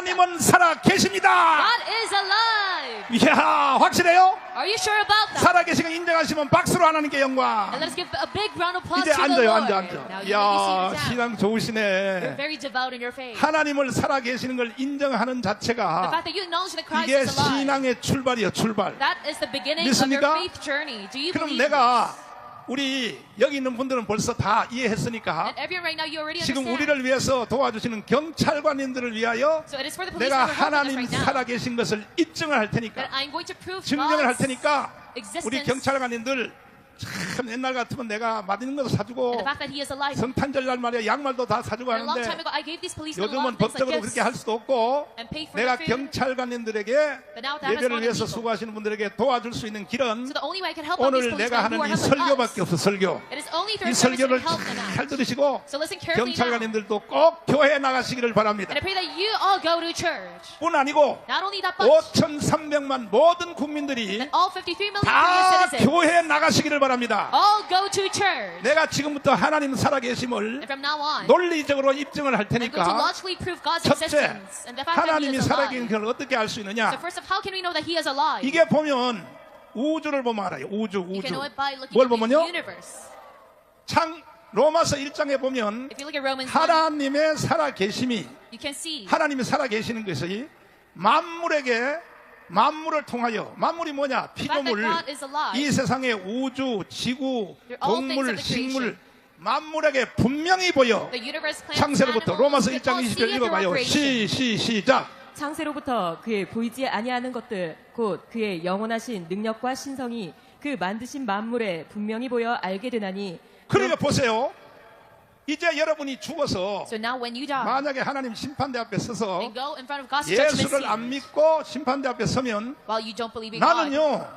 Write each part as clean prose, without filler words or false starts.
하나님은 살아 계십니다. God is alive. 이야, 확실해요? Are you sure about that? 살아 계신 걸 인정하시면 박수로 하나님께 영광. And let's give a big round of applause 이제 to the 앉아요, Lord. 앉아. Now you may be 이야, seated down. 신앙 You're 좋으시네. very devout in your faith. 하나님을 살아 계시는 걸 인정하는 The 자체가 fact that you acknowledge that Christ 이게 is alive. 신앙의 출발이에요, 출발. That is the beginning of 믿습니까? your faith journey. Do you 그럼 believe 내가 this? 우리 여기 있는 분들은 벌써 다 이해했으니까 And everyone right now, you already 지금 understand. 우리를 위해서 도와주시는 경찰관님들을 위하여 So it is for the police 내가 that are helping us 하나님 right now. 살아 계신 것을 입증을 할 That 테니까 I'm going to prove 증명을 할 God's 테니까 existence. 우리 경찰관님들 참 옛날 같으면 내가 맛있는 것도 And 사주고 the fact that He is alive. 성탄절 날 말이야 양말도 다 사주고 And a long time 하는데 ago, I gave these policemen a lot 요즘은 of things 법적으로 like 그렇게 gifts. 할 수도 없고 And pay for 내가 the food. 경찰관님들에게 But now that 예배를 has 위해서 people. 수고하시는 분들에게 도와줄 수 있는 길은 So the only way I can help out these 오늘 내가 policemen who 하는 are 이 helping 설교밖에 us. 없어. 설교. It is only 이 through service 설교를 to help them 잘 out. 들으시고 So listen carefully now. 경찰관님들도 꼭 교회에 나가시기를 바랍니다. And I pray that you all go to church. 뿐 아니고 Not only that, but 5,300만 모든 국민들이 that all 53 million 다 Korean citizens 교회에 나가시기를 바랍니다. all go to church. 내가 지금부터 하나님 And 살아계심을 from now on, 논리적으로 입증을 할 I'm going to 테니까 logically prove God's 첫째, existence and the fact that He 하나님이 is 살아계신 alive. 걸 어떻게 알 수 So 있느냐? first of, how can we know that He is alive? 이게 보면 우주를 보면 알아요. 우주. You can know it by looking 뭘 at the 보면요? universe. 로마서 1장에 보면 If you look at Romans 1, 하나님의 살아계심이 you can see 하나님이 살아계시는 것이 만물을 통하여 만물이 뭐냐? 피조물, God is alive. 이 세상의 우주, 지구, They're all things 동물, of the creation. 식물 만물에게 분명히 보여. the universe, plants, 창세로부터 animals, 로마서 they 1장 all 20절 see it through 읽어봐요. creation. 시작. 창세로부터 그의 보이지 아니하는 것들 곧 그의 영원하신 능력과 신성이 그 만드신 만물에 분명히 보여 알게 되나니 그러니까 보세요. 이제 여러분이 죽어서 So now when you die 만약에 하나님 심판대 앞에 서서 and go in front of God's judgment 예수를 seat, 안 믿고 심판대 앞에 서면 while you don't believe in God, 나는요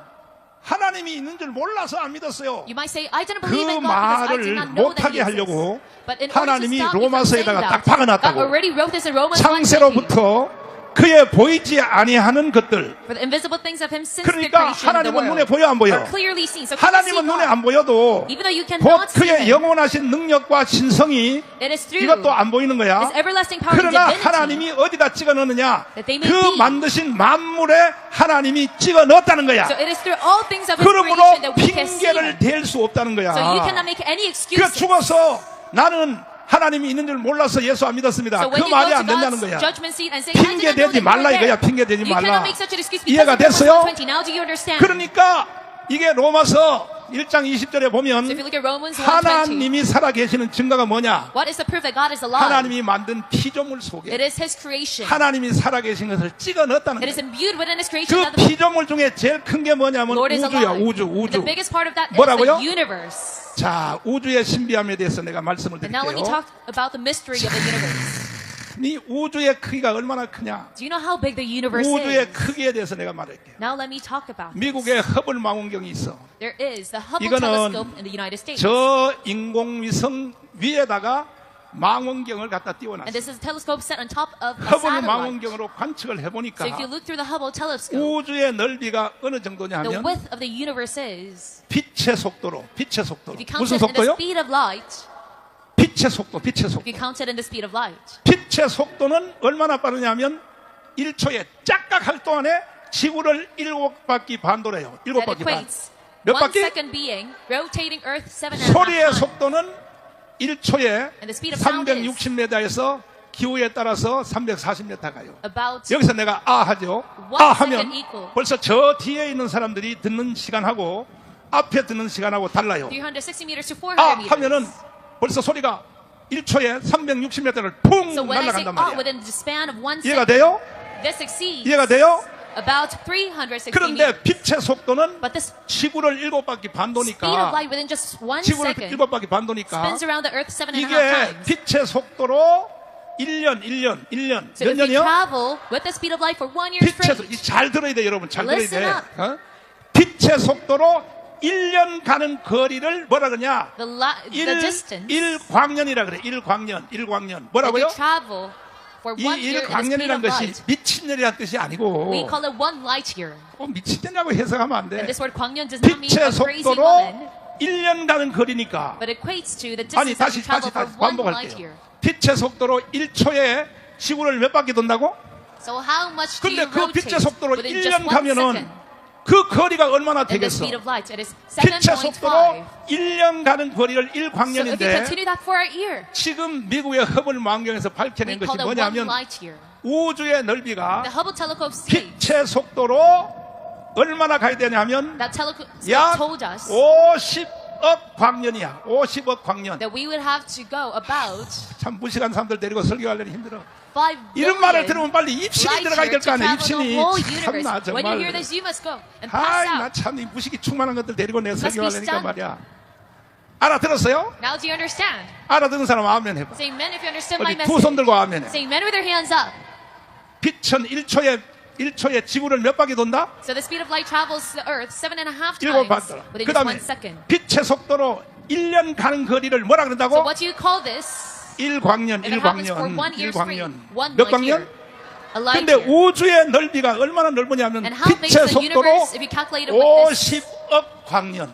하나님이 있는 줄 몰라서 안 믿었어요. you might say, I didn't 그 believe in God because I 말을 did not know that 못하게 He exists. 하려고 But in order to 하나님이 stop me from saying 로마서에다가 that, 딱 박아놨다고. God already wrote this in Romans 1:20. 창세로부터 그의 보이지 아니하는 것들. For the invisible things of Him since the 그러니까 creation of the 하나님은 world 눈에 보여 안 보여? are clearly seen. So can you see 하나님은 눈에 God? 안 보여도 Even though you 곧 cannot see 그의 Him, 영원하신 능력과 신성이 it is through 이것도 안 보이는 거야. His everlasting power and 그러나 divinity 하나님이 어디다 찍어 넣느냐? that they may 그 be. 만드신 만물에 하나님이 찍어 넣었다는 거야. So it is through all things of His 그러므로 creation that we can see 핑계를 Him. 댈 수 없다는 거야. So you cannot make any 그 excuses. 죽어서 나는 하나님이 있는 줄 몰라서 예수 안 믿었습니다. So 그 when you 말이 go 안 to 된다는 God's 거야. judgment seat and say, 핑계 I did not know 대지 that 말라 you were 이거야. there. 핑계 대지 You 말라. cannot make such an excuse 이해가 because of 됐어요? Romans 1:20. Now do you understand? 그러니까 이게 로마서 1장 20절에 보면 So if you look at Romans 1:20, 하나님이 살아계시는 증거가 뭐냐? what is the proof that God is alive? 하나님이 만든 피조물 It 속에 is His creation. 하나님이 살아계신 것을 찍어 넣었다는 It is 거예요. imbued within His creation. 그 that the 피조물 중에 제일 큰 게 뭐냐면 Lord is 우주야. alive. 우주. The biggest part of that is 뭐라고요? the universe. 자, 우주의 신비함에 대해서 내가 말씀을 And now let me 드릴게요. talk about the mystery of the universe. 이 우주의 크기가 얼마나 크냐? Do you know how big the universe 우주의 is? 크기에 대해서 내가 말할게요. Now let me talk about this. 미국의 허블 망원경이 있어. There is the Hubble 이거는 telescope in the United States. 저 인공위성 위에다가 망원경을 갖다 And 띄워놨어. this is a telescope set on top of a 허블 satellite. 망원경으로 관측을 해보니까 So if you look through the Hubble telescope, 우주의 넓이가 어느 정도냐 the 하면 width of the universe is, 빛의 속도로 if you count 무슨 it in the 속도요? speed of light, 빛의 속도 if you count it in the speed of light, 빛의 속도는 얼마나 빠르냐면 1초에 짝깍 할 동안에 지구를 7바퀴 반 돌아요. that 7바퀴 반. equates 몇 1 바퀴? second being rotating Earth 7.5 소리의 times. 속도는 1초에 And the speed of sound is 360m에서 기후에 따라서 340m 가요. about 여기서 내가 아 하죠. One 아 하면 second equal. 벌써 저 뒤에 있는 사람들이 듣는 시간하고 앞에 듣는 시간하고 달라요. 360 meters to 400 아 meters. 하면은 벌써 소리가 1초에 360m를 풍 So when I say 날아간단 oh 말이야. within the span of 1 이해가 second, 돼요? this exceeds 이해가 돼요? about 360 meters. 그런데 빛의 속도는 But this 지구를 7바퀴 반 speed of 도니까 light within just 1 지구를 second 7바퀴 반 도니까 spins around the Earth 7.5 이게 times. 빛의 속도로 1년 So 몇 if you 년이요? travel with the speed of light for 1 year 빛의 straight, 속도 잘 들어야 돼 여러분 잘 들어야 Listen 돼 up. 어? 빛의 속도로 1년 가는 거리를 뭐라 그러냐 the distance 1광년이라 그래 1광년 that 뭐라고요? you travel for 이 1 year in the speed 일광년이라는 of 것이 light, 미친년이라는 뜻이 아니고 we call it 1 light year. 미친년이라고 해석하면 안 돼. And this word 광년 does not mean 빛의 a crazy 속도로 woman, 1년 가는 거리니까. but equates to the 아니 distance that you 다시 travel for 1 light 반복할게요. year. 빛의 속도로 1초에 지구를 몇 바퀴 돈다고? So how much do 근데 you 그 빛의 rotate 속도로 within just 1년 1 가면은 second? 그 거리가 얼마나 And the 되겠어? speed of light, it is 빛의 7.5. 속도로 1년 가는 거리를 So if you 1광년인데 continue that for a year, 지금 미국의 허블 망원경에서 we 밝혀낸 것이 call that 1 뭐냐면 light year. 우주의 넓이가 The Hubble telescope states 빛의 속도로 얼마나 가야 되냐면 that telescope 약 told us 50억 광년이야. 50억 광년. that we would have to go about 참 무식한 사람들 데리고 설교하려니 힘들어. 5 이런 말을 billion 들으면 빨리 입신이 light 들어가야 year 될 거 to 아니야. travel the 입신이 whole 참나 universe. When you hear 정말. this, you must go and pass 아이 out. 나참이 무식이 충만한 것들 데리고 내가 Must be 설교하려니까 stunned. 말이야. 알아들었어요? Now do you understand? 알아듣는 사람 아멘 해봐. Say amen if you understand my 어디 두 손 message. 들고 아멘 해. Say amen with your hands up. 빛은 1초에 지구를 몇 바퀴 돈다? So the speed of light travels the earth 7.5 일곱 times 바퀴. within 그 just 다음에 1 second. 빛의 속도로 1년 가는 거리를 뭐라 So 그런다고? what do you call this? 1광년, And it happens for 1 year 1광년. straight. 1 몇 light year. 광년? A light 근데 year. 우주의 넓이가 얼마나 넓으냐면 And how big is 빛의 the 속도로 universe if you calculate it with this 50억 광년.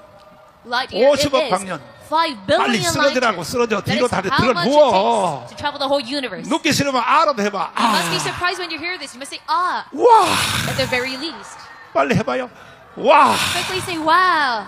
light year? It 50억 is 광년. 5 billion 빨리 light 쓰러지라고 years. 쓰러져. That 뒤로 is 다리 how 들어 much it 누워. takes to travel the whole universe. 눕기 싫으면 아라도 해봐. You must be 아. surprised when you hear this. You must say, ah, 와. at the very least. 빨리 해봐요. 와. Quickly say, wow.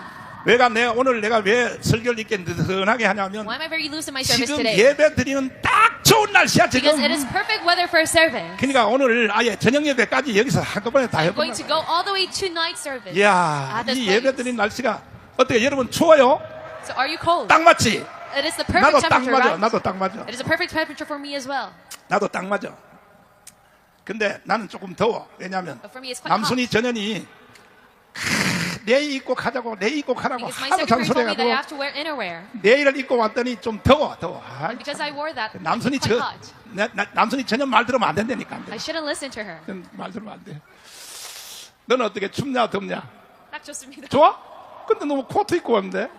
오늘 내가 왜 설교를 이렇게 느슨하게 하냐면 Why am I very loose in my service 지금 today? 예배 드리는 딱 좋은 날씨야 지금. Because it is perfect weather for a service. 그러니까 오늘 아예 저녁 예배까지 여기서 한꺼번에 다 I'm going 해보자. to go all the way to night service. 이야, at this 이 place. 예배 드리는 날씨가 어때요? 여러분 추워요? So are you cold? 딱 맞지? It is the 나도 perfect 딱 temperature, 맞아. right? 나도 딱 맞아. It is a perfect temperature for me as well. 나도 딱 맞아. 근데 나는 조금 더워. 왜냐하면 But for me, it's quite 남순이 전현이 내일 입고 가자고 내일 입고 가라고 Because my 하도 secretary told me that I 잔소리해가지고 have to wear innerwear. 내일을 입고 왔더니 좀 더워. 아이, And because I wore that, it's 남순이 quite 저 hot. 남순이 전혀 말 들으면 안 된다니까. 안 돼. I shouldn't listen to her. 말 들으면 안 돼. 너는 어떻게 춥냐 덥냐? 딱 좋습니다. 좋아? 근데 너무 코트 입고 왔는데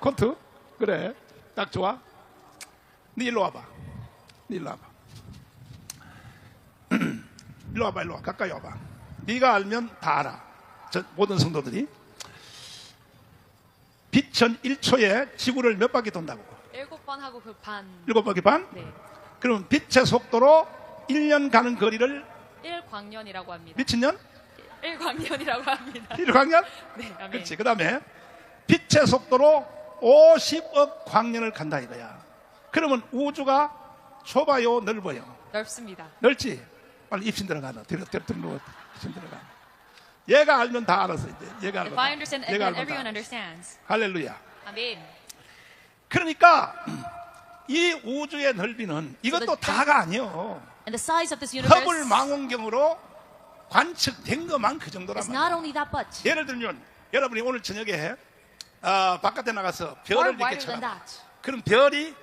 코트? 그래 딱 좋아. 네 일로 와봐. 네 일로 와봐. 일로 와봐. 일로 와. 가까이 와봐. 네가 알면 다 알아. 모든 성도들이 빛은 1초에 지구를 몇 바퀴 돈다고? 7번 하고 그 반. 7바퀴 반? 네. 그럼 빛의 속도로 1년 가는 거리를 1광년이라고 합니다. 미친 년? 1광년이라고 합니다. 1광년? 네, 아멘. 그렇지. 그 다음에 빛의 속도로 50억 광년을 간다 이거야. 그러면 우주가 좁아요, 넓어요? 넓습니다. 넓지? 빨리 입신 들어가. 너. 뒤로 누워. 입신 들어가. 얘가 알면 다 알았어 이제. 얘가 If I understand, 얘가 then 알면 everyone 다. understands. 할렐루야. 아멘. 그러니까 이 우주의 넓이는 이것도 the 다가 아니요. And the size of this universe 허블 망원경으로 관측된 것만 그 정도란 is 말이야. not only that, but 예를 들면 여러분이 오늘 저녁에 바깥에 나가서 far 별을 이렇게 wider than 쳐다. that. 그럼 별이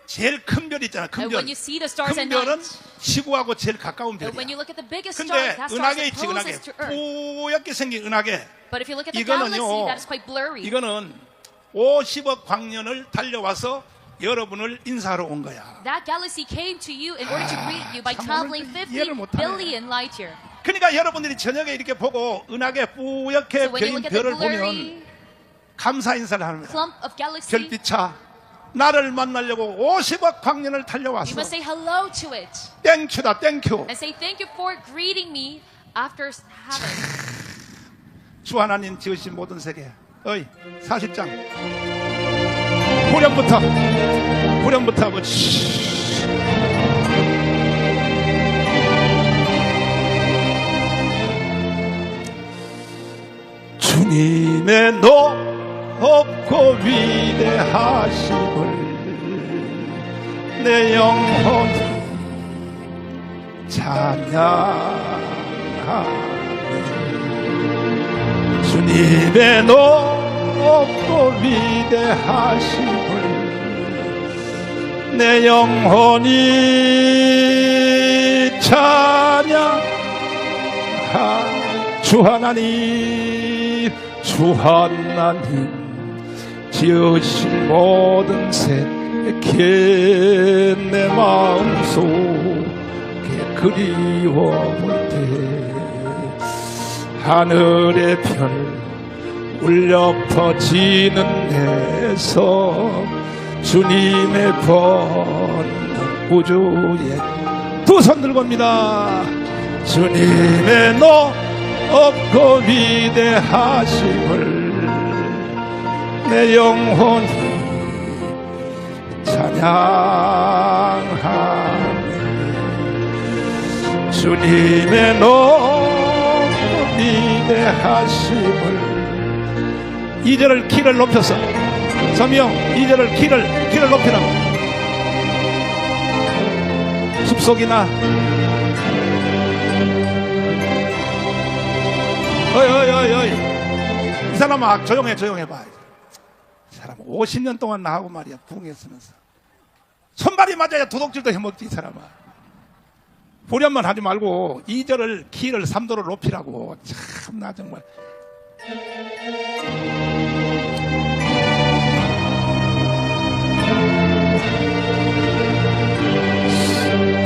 제일 큰 별 있잖아. 큰 And 별. when you see the stars at 큰 별은 night, 지구하고 제일 가까운 and when you 별이야. look at the biggest star, 근데 that star is 은하계 the 있지 은하계. closest to Earth. 뿌옇게 생긴 은하계. But if you look at the 이거는요, galaxy, that is quite blurry. 이거는 50억 광년을 달려와서 여러분을 인사하러 온 거야. That galaxy came to you in order to greet you by 참 traveling 오늘 50 이해를 못하네. billion light year. 그러니까 여러분들이 저녁에 이렇게 보고 은하계 뿌옇게 So when you 별인 look at the 별을 보면 blurry 감사 인사를 하는 거야. clump of galaxy, 별빛아, 나를 만나려고 50억 광년을 you 달려왔어. must say hello to it 땡큐다 땡큐. and say thank you for greeting me after heaven. 주 하나님 지으신 모든 세계. 어이 40장 후렴부터 아버지. 주님의 높고 위대하심을 내 영혼 찬양하네. 주님의 높고 위대하심을 내 영혼이 찬양하네. 주 하나님 지으신 모든 세계 내 마음속에 그리워볼 때 하늘의 별 울려 퍼지는 데서 주님의 번 우주에 두 손 들고입니다. 주님의 높고 위대하심을 내 영혼이 찬양하네. 주님의 높고 위대하심을. 2절을 키를 높여서 서명 2절을 키를 높이라고. 숲속이나 어이 이 사람아 조용해봐. 이 사람 50년 동안 나하고 말이야 부흥했으면서 손발이 맞아야 도둑질도 해먹지. 이 사람아 후렴만 하지 말고 2절을 키를 3도로 높이라고. 참나 정말.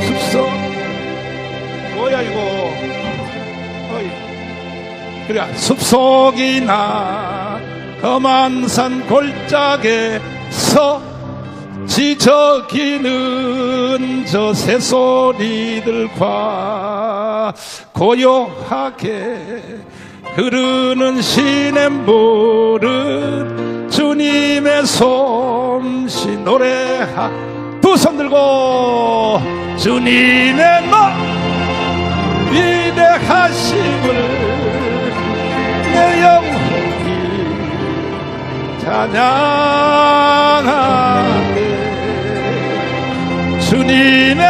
숲속 뭐야 이거. 어이. 그래 숲속이나 험한 산 골짜기에서 지저귀는 저 새소리들과 고요하게 흐르는 시냇물은 주님의 솜씨 노래하. 두 손 들고 주님의 위대하심을 내 영혼이 찬양하네. 주님의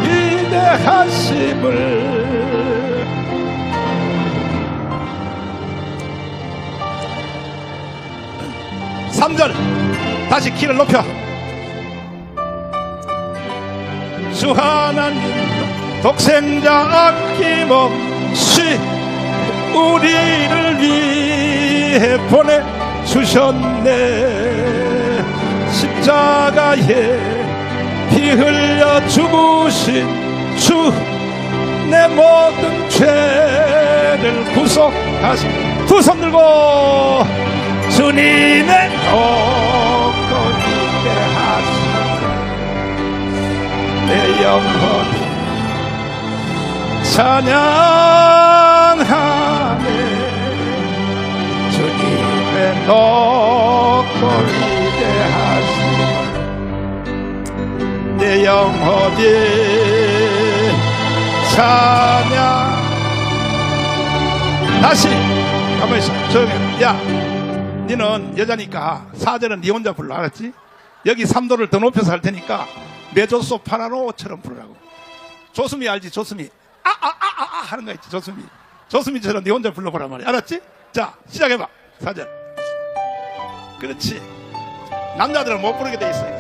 위대하심을. 3절 다시 키를 높여. 주 하나님 독생자 아낌없이 우리를 위해 보내주셨네. 십자가에 피 흘려 죽으신 주 내 모든 죄를 구속하신. 두 손 들고 주님의 높고 위대하신 내 영혼이 찬양하네. 주님의 높고 위대하심 내 영혼이 찬양. 다시 가만히 있어. 조용해. 야 니는 여자니까 4절은 니 혼자 불러. 알았지? 여기 3도를 더 높여서 할 테니까 메조소 파라노처럼 부르라고. 조수미 알지? 조수미 하는 거 있지. 조수미처럼 니 혼자 불러보란 말이야. 알았지? 자 시작해봐. 4절. 그렇지. 남자들은 못 부르게 돼 있어요.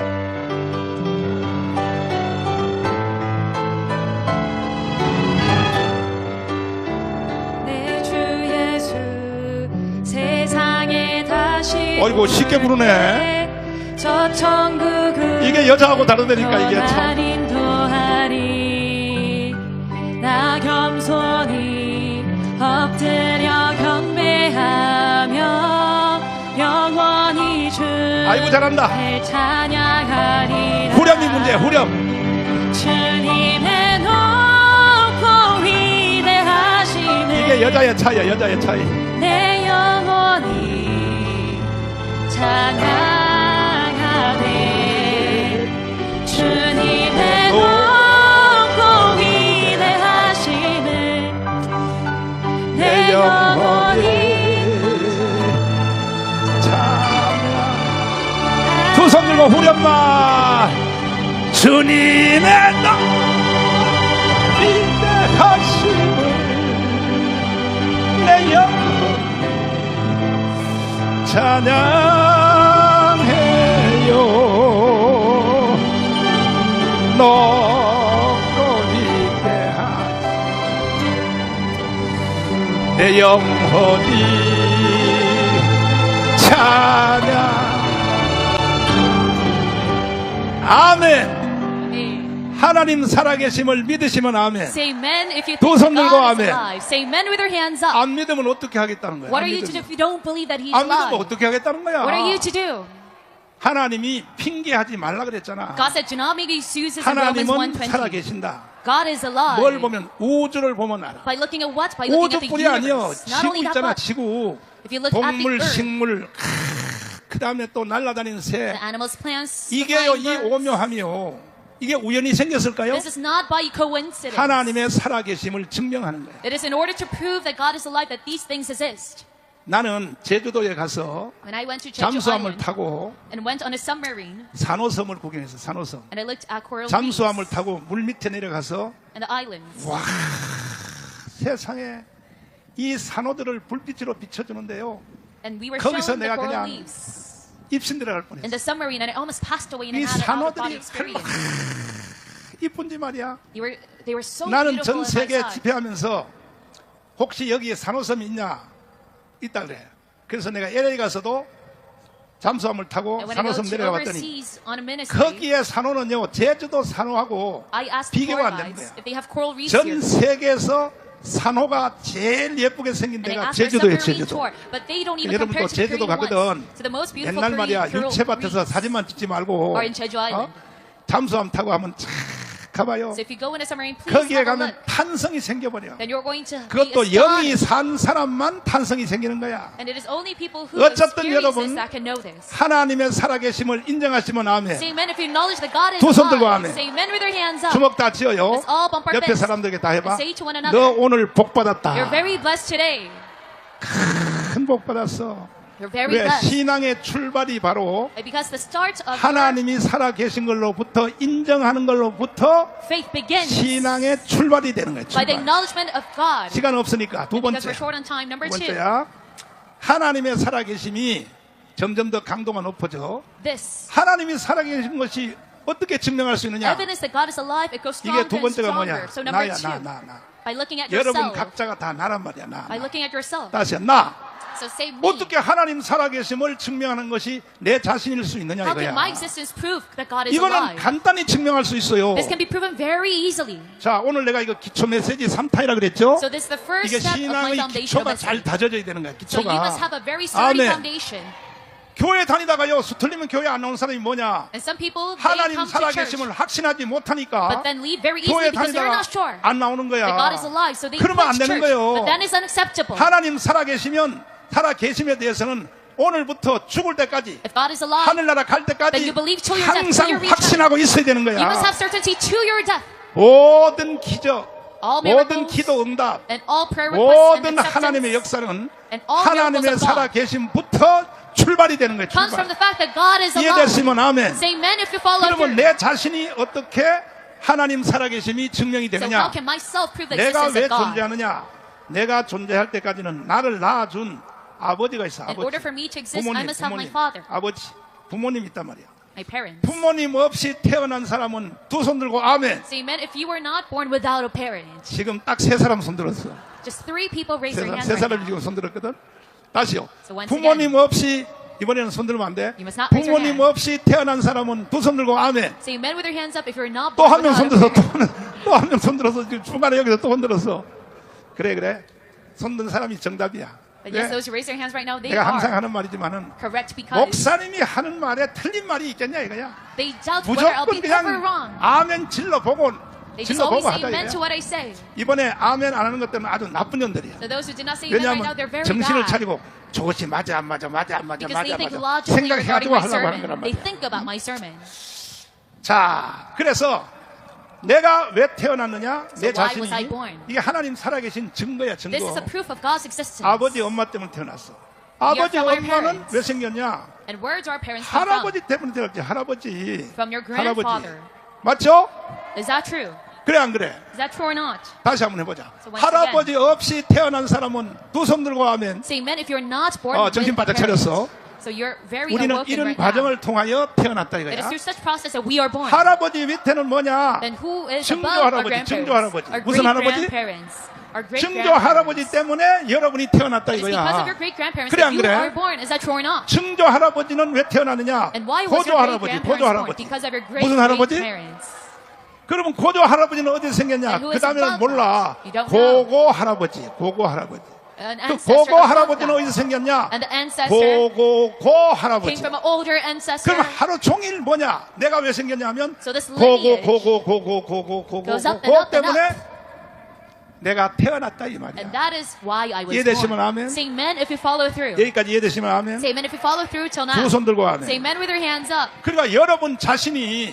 내 주 예수 세상에 다시 어이구 쉽게 부르네. 저 천국을 이게 여자하고 다르다니까. 이게 참. 인도하리. 나 겸손히 엎드려 경배하며 영원히 주를 아이고 잘한다. 찬양하리라. 후렴이 문제. 후렴. 주님의 높고 위대하심을 이게 여자의 차이야. 여자의 차이. 내 영혼이 찬양하네. 주님의 높고 위대하심을 내 영혼이 찬양. 두 손 들고 후렴만. 주님의 위대하심을 내 영혼 찬양해요. 높고 위대하심 내 영혼이 찬양. 아멘. 하나님 살아계심을 믿으시면 아멘. Say amen if you 두 think 손 들고 God is 아멘. alive. Say amen with your hands up. 안 믿으면 어떻게 하겠다는 거야? What 안 are you to do 믿으면, if you don't believe that He's 안 믿으면 alive? 어떻게 하겠다는 거야? What are you to do? 하나님이 핑계하지 말라 그랬잖아. God said, do not make excuses in Romans 하나님은 1:20. 살아계신다. God is alive. 뭘 보면 우주를 보면 알아. By looking at what? By looking at the 우주뿐이 아니요. universe. Not 지구 only that 있잖아, much. 지구. If you look at the 동물, earth, 식물, 그 다음에 또 날아다니는 새. the animals, plants, the 이게요, flying 이 birds. 오묘함이요. 이게 우연히 생겼을까요? This is not by coincidence. 하나님의 살아계심을 증명하는 거예요. It is in order to prove that God is alive that these things exist. 나는 제주도에 가서 When I went to Jeju 잠수함을 Island 타고 and went on a submarine 산호섬을 구경했어. 산호섬. and I looked at coral reefs 잠수함을 타고 물 밑에 내려가서 and the islands. 와, 세상에 이 산호들을 불빛으로 비춰주는데요. And we were 거기서 shown the 내가 coral 그냥 reefs 입신 들어갈 in 뻔했어. the submarine and I almost passed away and 이 had an out-of-body 산호들이 experience. 이쁜지 말이야. They were so 나는 beautiful 전 in my 세계 sight. 집회하면서 혹시 여기에 산호섬이 있냐? 있다 그래. 그래서 내가 LA 가서도 잠수함을 타고 And when I go 산호섬 to 내려갔더니 overseas on a ministry, 거기에 산호는요 제주도 산호하고 I asked the 비교가 tour 안 되는 guides 거야. if they have coral reefs 전 here. 세계에서 산호가 제일 예쁘게 생긴 And I 데가 asked for a 제주도예요. submarine 제주도. tour, but they don't even 여러분도 compare to 제주도 Korean 가거든. ones. So the most beautiful 옛날 말이야 Korean 유채밭에서 reefs 사진만 찍지 말고 are in Jeju Island. 잠수함 타고 하면 쫙 가봐요. So if you go in a submarine, please 거기에 have a 가면 look. 탄성이 생겨버려. Then you're going to be 그것도 영이 astonished. 산 사람만 탄성이 생기는 거야. And it is only people who 어쨌든 experience 여러분, this that can know this. 하나님의 살아계심을 인정하시면 아멘. Say amen if you acknowledge that God is 두 손 들고 alive. 아멘. Say amen with your hands up. 주먹 다 쥐어요. Let's all bump our 옆에 fists. 사람들에게 다 해봐. And say to one another, 너 오늘 복 받았다. You're very blessed today. 큰 복 받았어. You're very 왜? blessed. 신앙의 출발이 바로 Because the start of your 하나님이 살아계신 걸로부터 인정하는 걸로부터 faith begins 신앙의 출발이 되는 거예요. by the 출발. acknowledgement of God. 시간 없으니까 두 Because 번째. we're short on time. Number 두 two, 번째야. 하나님의 살아계심이 점점 더 강도가 높아져. this 하나님이 살아계신 것이 어떻게 증명할 수 있느냐? evidence that God is alive, it goes 이게 stronger 두 and 번째가 stronger. 뭐냐? So number 나야, two, 나. by looking at 여러분 yourself, 각자가 다 나란 말이야, 나. by looking at yourself. 다시 나. So say me. 어떻게 하나님 살아계심을 증명하는 것이 내 자신일 수 있느냐 How can my 이거야. existence prove that God is 이거는 alive? 간단히 증명할 수 있어요. This can be proven very easily. 자, 오늘 내가 이거 기초 메시지 3타이라 그랬죠? So this is the first 이게 step of my 신앙의 foundation of 기초가 잘 message. 다져져야 되는 거야. So you must have 기초가. a very sturdy 아멘. foundation. 교회 다니다가요, 틀리면 교회 안 나온 사람이 뭐냐? And some people, they 하나님 come to church, 살아계심을 확신하지 못하니까 but then leave very easily 교회 because they're 다니다가 not sure 안 나오는 that God is 거야. alive. So they 그러면 안 quit 되는 church. 거예요. But that is unacceptable. 하나님 살아계심에 대해서는 오늘부터 죽을 때까지 If God is alive, 하늘나라 갈 then 때까지 you believe till your death, till 항상 you reach heaven. 확신하고 있어야 되는 You must 거야. have certainty to your death. 모든 기적, All 모든 miracles 기도 응답, and all prayer requests and 모든 acceptance 하나님의 역사는 and all 하나님의 miracles of God 살아계심부터 출발이 되는 거예요. comes from 출발. the fact that God is alive. 이해됐으면 아멘. Say amen if you follow 그러면 through. 내 자신이 어떻게 하나님 살아계심이 증명이 So how 되느냐? can myself prove the 내가 existence 왜 of God? 존재하느냐? 내가 존재할 때까지는 나를 낳아준 아버지가 있어. In 아버지. order for me to exist, I must have my father, 아버지, 부모님 있단 말이야. my parents. 부모님 없이 태어난 사람은 두 손 들고 아멘. Say amen if you were not born without a parent. 지금 딱 세 사람 손 들었어. Just 3 people raise their hands 세 right 사람이 now. 지금 손 들었거든. 다시요. So once 부모님 없이 이번에는 손 들면 안 돼. You must not raise your 부모님 hand. 없이 태어난 사람은 두 손 들고 아멘. Say amen with your hands up if you're not 또 born 한 명 손 without a 들어서 parent. 또 한 명 손 들어서 지금 중간에 여기서 또 손 들었어. 그래. 손 든 사람이 정답이야. But yes, 그래? those who raise their hands right now, they 내가 항상 are 하는 말이지만은 correct because 목사님이 하는 말에 틀린 말이 있겠냐 이거야. they doubt whether I'll 무조건 be ever 그냥 wrong. 아멘 질러 보고 They just always 질러보고 say 하자 amen to 이거야. what I say. 이번에 아멘 안 하는 것들은 아주 나쁜 년들이야. So those who did not say amen right now, 왜냐하면 they're very 정신을 bad. 차리고 저것이 맞아 안 맞아 Because they think logically 생각해가지고 regarding my 하려고 하는 거란 sermon. They 말이야. think about my sermon. 자, 그래서 내가 왜 태어났느냐? 내 So why was I 자신이 born? 이게 하나님 살아계신 증거야 증거. This is a proof of God's existence. 아버지 엄마 때문에 태어났어. 아버지 from our 엄마는 parents. 왜 생겼냐? And where do our parents come from? 할아버지 때문에 태어났지. 할아버지. From your 할아버지. grandfather. 맞죠? Is that true? 그래 안 그래? Is that true or not? 다시 한번 해보자. So once 할아버지 없이 태어난 사람은 두 손 들고 하면 Say amen if you're not born with 정신 바짝 parents. 차렸어. So you're very 우리는 awoken 이런 right now. 과정을 통하여 태어났다 It is 이거야. through such process that we are born. 할아버지 밑에는 뭐냐? Then who is 증조 above our 할아버지, grandparents? 증조 할아버지. Our 무슨 할아버지? great-grandparents. Our 증조 할아버지 great-grandparents. 때문에 여러분이 태어났다 It's because of 이거야. your great-grandparents 그래 that 안 you 그래? are born. Is that true or not? 증조 할아버지는 왜 태어났느냐? And why was 고조 your 할아버지, 고조 great-grandparents born? 할아버지. Because of your 무슨 할아버지? great-great-parents. 그러면 고조 할아버지는 어디서 생겼냐? And who 그 is 다음에는 above 몰라. that? You don't know. 고고 할아버지, 고고 할아버지. An 그 ancestor 고고 above 할아버지는 that. 어디서 생겼냐? And the ancestor 고고 came 할아버지. from an older ancestor. 그럼 하루 종일 뭐냐? 내가 왜 생겼냐 하면 So this 고고 lineage 고고 goes up and 그거 up and 때문에 up. 내가 태어났다 이 말이야. And that is why I was 이해되시면 born. 아멘. Say amen if you follow through. 여기까지 이해되시면 아멘. Say amen if you follow through till now. 두 손 들고 Say 아멘. amen with your hands up. 그러니까 여러분 자신이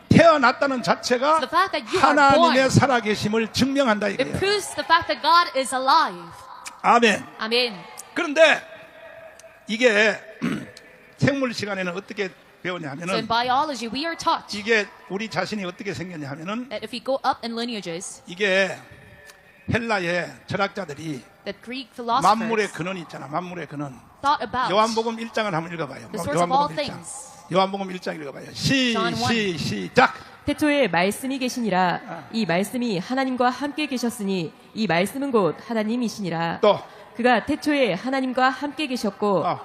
태어났다는 자체가 So the fact that you are 하나님의 born, 살아계심을 증명한다 it 이거예요. proves the fact that God is alive. 아멘. Amen. 그런데 이게 생물 시간에는 어떻게 배우냐 So in 하면은 biology, we are taught 이게 우리 자신이 어떻게 생겼냐 하면은 that if we go up in lineages, 이게 헬라의 철학자들이 that Greek 만물의 philosophers 근원이 있잖아. 만물의 근원. thought about 요한복음 1장을 한번 읽어봐요. the source of all 요한복음 1장. things. 요한복음 1장 읽어봐요. John 1. 시작. 태초에 말씀이 계시니라. 이 말씀이 하나님과 함께 계셨으니 이 말씀은 곧 하나님이시니라. 또 그가 태초에 하나님과 함께 계셨고 어,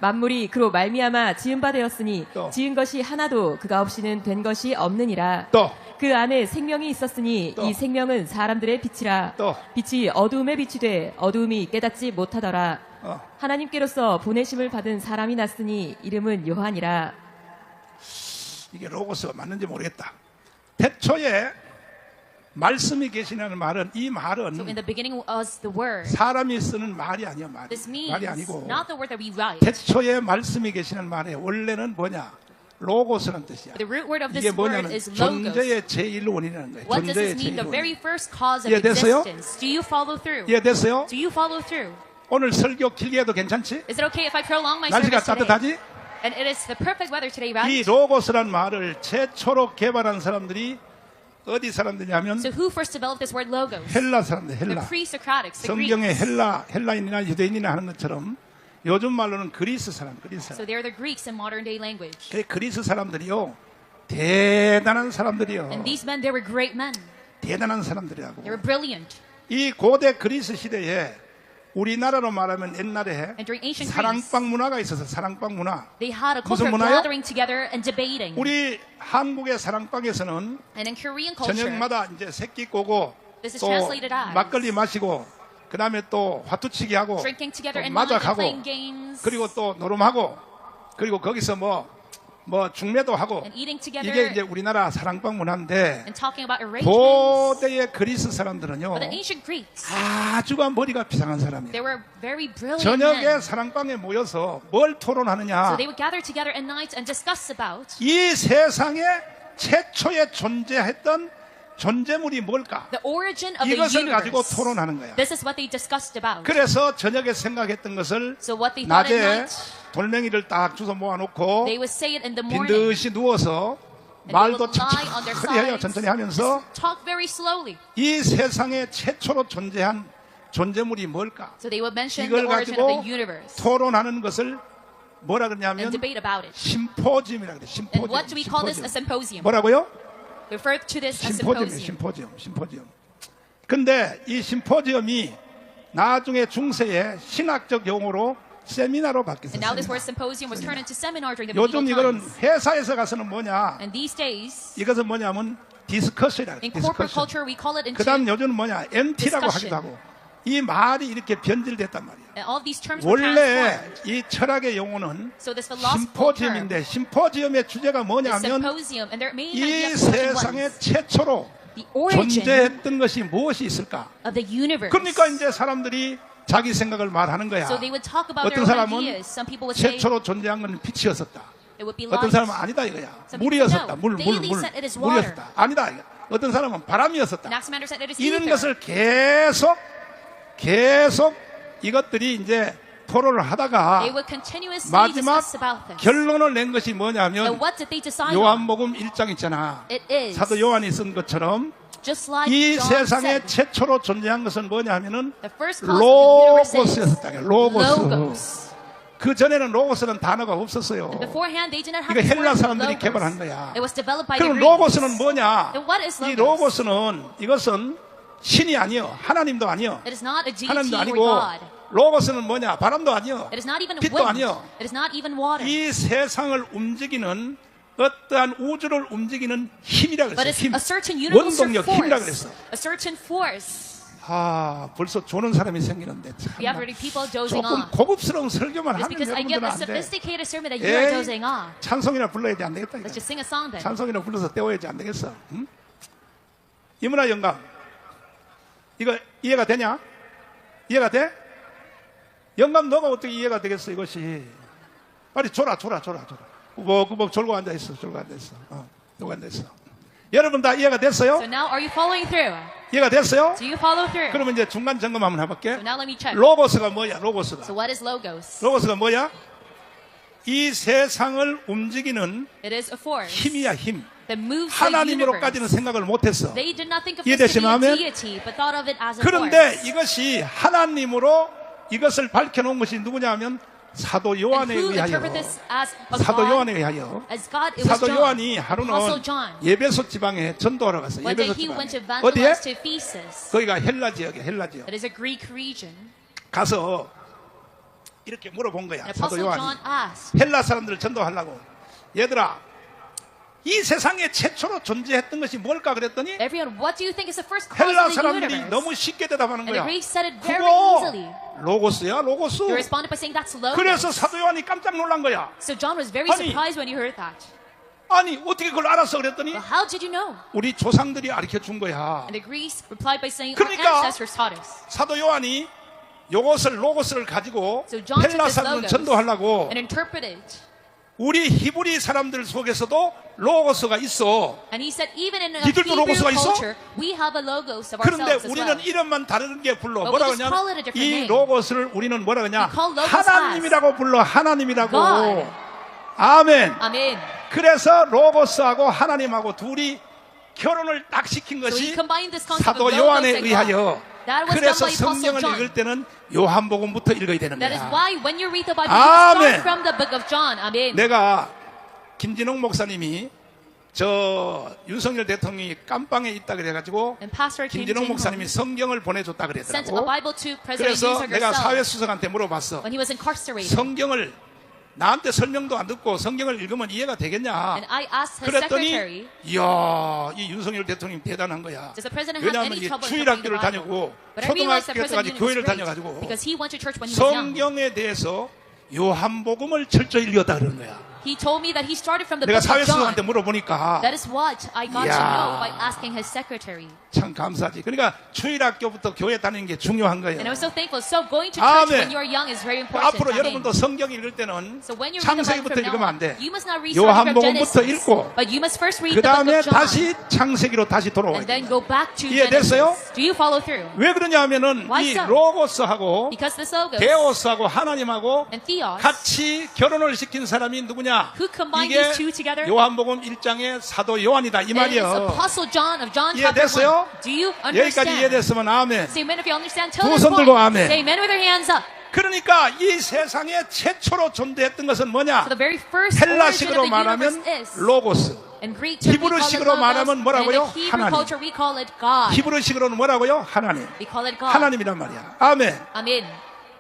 만물이 그로 말미암아 지은 바 되었으니 또. 지은 것이 하나도 그가 없이는 된 것이 없느니라. 또 그 안에 생명이 있었으니 또. 이 생명은 사람들의 빛이라. 또. 빛이 어두움에 비추되 어두움이 깨닫지 못하더라. 어. 하나님께로서 보내심을 받은 사람이 났으니 이름은 요한이라. 이게 로고스가 맞는지 모르겠다. 태초에 말씀이 계시냐는 말은 이 So in 말은 the beginning was the word. 사람이 쓰는 말이 아니야. This 말이 means 아니고 not the word that we write. 태초에 말씀이 계시는 말에 원래는 뭐냐? 로고스란 뜻이야. The root word of 이게 this word 뭐냐면 is logos. 존재의 제일원이라는 거예요. What does 존재의 this mean? The very 제일원. first cause of 이해됐어요? existence. Do you follow through? 이해됐어요? Do you follow through? 오늘 설교 길게 해도 괜찮지? Is it okay if I prolong my 날씨가 service today? 따뜻하지? And it is the perfect weather today, 이 right? 로고스란 말을 최초로 개발한 사람들이 어디 사람들이냐면 So who first developed this word logos? 헬라 사람들, The 헬라. pre-Socratics, the 성경에 Greeks. 헬라인이나 유대인이나 하는 것처럼 요즘 말로는 그리스 사람, 그리스 So 사람. they're the Greeks in modern day language. 그 그리스 사람들이요. 대단한 사람들이요. And these men, they were great men. 대단한 사람들이라고. They were brilliant. 이 고대 그리스 시대에 우리나라로 말하면 옛날에 And during ancient Greece, 사랑방 문화가 있어서 사랑방 문화. they had a 무슨 culture of 문화요? gathering together and debating. 우리 한국의 사랑방에서는 And in Korean culture, 저녁마다 이제 새끼 꼬고 This is 또 translated as 막걸리 마시고 그 다음에 또 화투치기 하고 drinking together 또 and not 마작하고 playing games 그리고 또 노름하고 그리고 거기서 뭐 중매도 하고 and eating together 이게 이제 우리나라 사랑방 문화인데 and talking about arrangements. 고대의 그리스 사람들은요 But the ancient Greeks, 아주가 머리가 비상한 사람이에요. they were very brilliant 저녁에 men. 사랑방에 모여서 뭘 토론하느냐? So they would gather together at night and discuss about 이 세상에 최초에 존재했던 존재물이 뭘까? the origin of the 이것을 가지고 universe. 토론하는 거야. This is what they discussed about. 그래서 저녁에 생각했던 것을 So what they thought at 낮에 night, 돌멩이를 딱 주워 모아놓고 they would say it in the morning. 빈듯이 누워서 And they 말도 would lie on their 천천히 해요. sides, 천천히 하면서 talk very slowly. 이 세상에 최초로 존재한 존재물이 뭘까? So they would mention the 이걸 origin of 가지고 the universe 토론하는 것을 뭐라 and 그러냐면 debate about it. 심포지움이라 그래. And what do we call this? A 심포지움. symposium. 뭐라고요? We refer to this as 심포지움. symposium. 심포지움. 근데 이 심포지움이 나중에 중세에 신학적 용어로 세미나로 바뀌었어요. And now this word 세미나. symposium was turned into seminar during the medieval 요즘 이거는 times. 회사에서 가서는 뭐냐? And these days, 이것은 뭐냐면 디스커션이라 in 그래. corporate 디스커션. culture, we call it into, 그다음 요즘은 뭐냐? MT라고 discussion. 하기도 하고. 이 말이 이렇게 변질됐단 말이야. and all these terms were 원래 transformed. 이 철학의 용어는 So this philosophical term 심포지움인데 심포지움의 주제가 is 뭐냐면 symposium, and their main idea 이 of symposium 세상에 was 최초로 the origin 존재했던 것이 무엇이 있을까? of the universe. 그러니까 이제 사람들이 자기 생각을 말하는 거야. So they would talk about 어떤 their 사람은 ideas. Some people would say 최초로 존재한 건 빛이었었다. it would be 어떤 light. 사람은 아니다 이거야. Some people 물이었었다. know. They said it is water. 물이었었다. 아니다. 이거. 어떤 사람은 바람이었었다. Anaximander said it is 이런 ether. 것을 계속 이것들이 이제 토론을 하다가 They would continuously 마지막 discuss about this. 결론을 낸 것이 And 뭐냐면 what did they decide on? 요한복음 1장 있잖아. It is 사도 요한이 쓴 것처럼 just like 이 John 세상에 said. 최초로 존재한 것은 뭐냐면은 The first cause of the universe is 로고스였었다. 로고스. logos. 그 전에는 로고스는 단어가 없었어요. And beforehand, they did not have 이거 this 헬라 word 사람들이 logos. 개발한 거야. It was developed by the 그럼 Greeks. 로고스는 뭐냐? Then what is 이 logos? 로고스는 이것은 신이 아니요, 하나님도 아니요, It is not a deity 하나님도 or 아니고 God. 로고스는 뭐냐? 바람도 아니요, It is not even 빛도 wind. 아니요. It is not even water. 이 세상을 움직이는 어떠한 우주를 움직이는 힘이라 But 그랬어요. it's 힘, a certain universal 원동력 힘이라 force. 그랬어. A certain force. 벌써 조는 사람이 생기는데 We have 참 already people dozing 조금 off. 고급스러운 설교만 Just 하면 because I give 여러분들은 a 안 돼. sophisticated sermon that you are 에이, dozing off. 찬송이나 불러야지 안 되겠다. 이거. Let's just sing a song then. 찬송이나 불러서 떼워야지 안 되겠어. 응? 이문화 영감, 이거 이해가 되냐? 이해가 돼? 영감 너가 어떻게 이해가 되겠어 이것이? 빨리 줘라. 꾸벅꾸벅 졸고 앉아있어. 졸고 앉아있어. 여러분 다 이해가 됐어요? So now, are you following through? 이해가 됐어요? Do you follow through? 그러면 이제 중간 점검 한번 해볼게. So now let me check. 로고스가 뭐야? 로고스가. So what is logos? 로고스가 뭐야? 이 세상을 움직이는 It is a force 힘이야, 힘. that moves the 하나님으로까지는 universe. 생각을 못했어. They did not think of this to be 이해되시면 a 아멘? deity, but thought of it as a 그런데 force. 이것이 하나님으로 이것을 밝혀놓은 것이 누구냐 하면 사도 And 요한에 who 의하여 interpret this as a 사도 God? 요한에 의하여 As God, it was 사도 John, 요한이 Apostle 하루는 John. 예배소 지방에 전도하러 갔어. One day 예배소 he went to 지방에. 어디에? evangelize to Ephesus. 거기가 헬라 지역이야. 헬라 지역. That is a Greek region. 가서 이렇게 물어본 거야. And 사도 Apostle John 요한이. asked, 헬라 사람들을 전도하려고. 얘들아, 이 세상에 최초로 존재했던 것이 뭘까 그랬더니 everyone, what do you think is the first cause 헬라 of the 사람들이 universe? 너무 쉽게 대답하는 And the 거야. Greeks said it very 그거 easily. 로고스야, 로고스. They responded by saying that's logos. 그래서 사도 요한이 깜짝 놀란 거야. So John was very 아니, surprised when he heard that. 아니 어떻게 그걸 알았어 그랬더니 Well, how did you know? 우리 조상들이 가르쳐 준 거야. And the Greeks replied by saying, 그러니까 our ancestors taught us. 사도 요한이 요것을 로고스를 가지고 So John took 헬라 this 사람들 logos 전도하려고 and interpreted. 우리 히브리 사람들 속에서도 로고스가 있어. And he said, even in a 니들도 Hebrew 로고스가 있어? culture, we have a logos of 그런데 ourselves as 우리는 well. 이름만 다른 게 불러. But 뭐라 we just call it a 그러냐? different 이 name. 로고스를 우리는 뭐라 그러냐? We call logos 하나님이라고 불러. 하나님이라고. God. 아멘. Amen. 그래서 로고스하고 하나님하고 둘이 결혼을 딱 시킨 So he 것이 combined this concept of 사도 logos 요한에 and God. 의하여. That was done 그래서 by Apostle 성경을 John. 읽을 때는 요한복음부터 읽어야 되는 That is 거야. why when you read the Bible, 아멘. you start from the book of John. Amen. 내가 김진홍 목사님이 저 윤석열 대통령이 깜빵에 있다 그래가지고 And Pastor Kim 김진홍 Jin-hong 목사님이 성경을 보내줬다 sent a 그랬더라고. Bible to President 그래서 Yoon Suk 내가 Yeol 사회수석한테 물어봤어. when he was incarcerated. 성경을 나한테 설명도 안 듣고 성경을 읽으면 이해가 되겠냐? And I asked his 그랬더니 secretary, 이야 이 윤석열 대통령 대단한 거야. does the president have 왜냐하면 any 이 trouble 추일학교를 interpreting the Bible? 다니고 But I realized that 초등학교 President 때까지 Yoon 교회를 was great 다녀가지고 because he went to church when he was young. 성경에 대해서 요한복음을 철저히 읽었다 그러는 거야. He told me that he started from the 내가 book of John. 사회수석한테 물어보니까 That is what I got to 이야. know by asking his secretary. 참 감사하지. 그러니까 추일학교부터 교회 다니는 게 중요한 거예요. And I was so thankful. So going to church 아멘. when you are young is very important. 앞으로 Amen. 여러분도 성경 읽을 때는 So when you read the Bible 창세기부터 from now 읽으면 안 on, 돼. you must not read starting from 요한복음부터 Genesis, 읽고 but you must first read 그 the book 다음에 of John, 다시 창세기로 다시 돌아와야 and 돼. then go back to 이해됐어요? Genesis. Do you follow through? 왜 그러냐 하면은 Why 이 so? 로고스하고 Because this logos 데오스하고 하나님하고 and theos, 같이 결혼을 시킨 사람이 누구냐? who combined 이게 these two together? 요한복음 1장의 사도 요한이다 이 It is 말이요. Apostle John of John chapter 이해됐어요? 1. Do you 여기까지 understand? 이해됐으면 아멘. Say amen if you understand. Tell 두 this 손 point. 들고 아멘. Say amen with your hands up. 그러니까 이 세상에 최초로 존재했던 것은 뭐냐? So the very first origin 헬라식으로 of the universe 말하면 is. 로고스. In Greek term, we call it 히브리식으로 logos. 말하면 And in 뭐라고요? the Hebrew 하나님. culture, we call it God. 히브리식으로는 뭐라고요? 하나님. We call it God. 하나님이란 말이야. 아멘. Amen.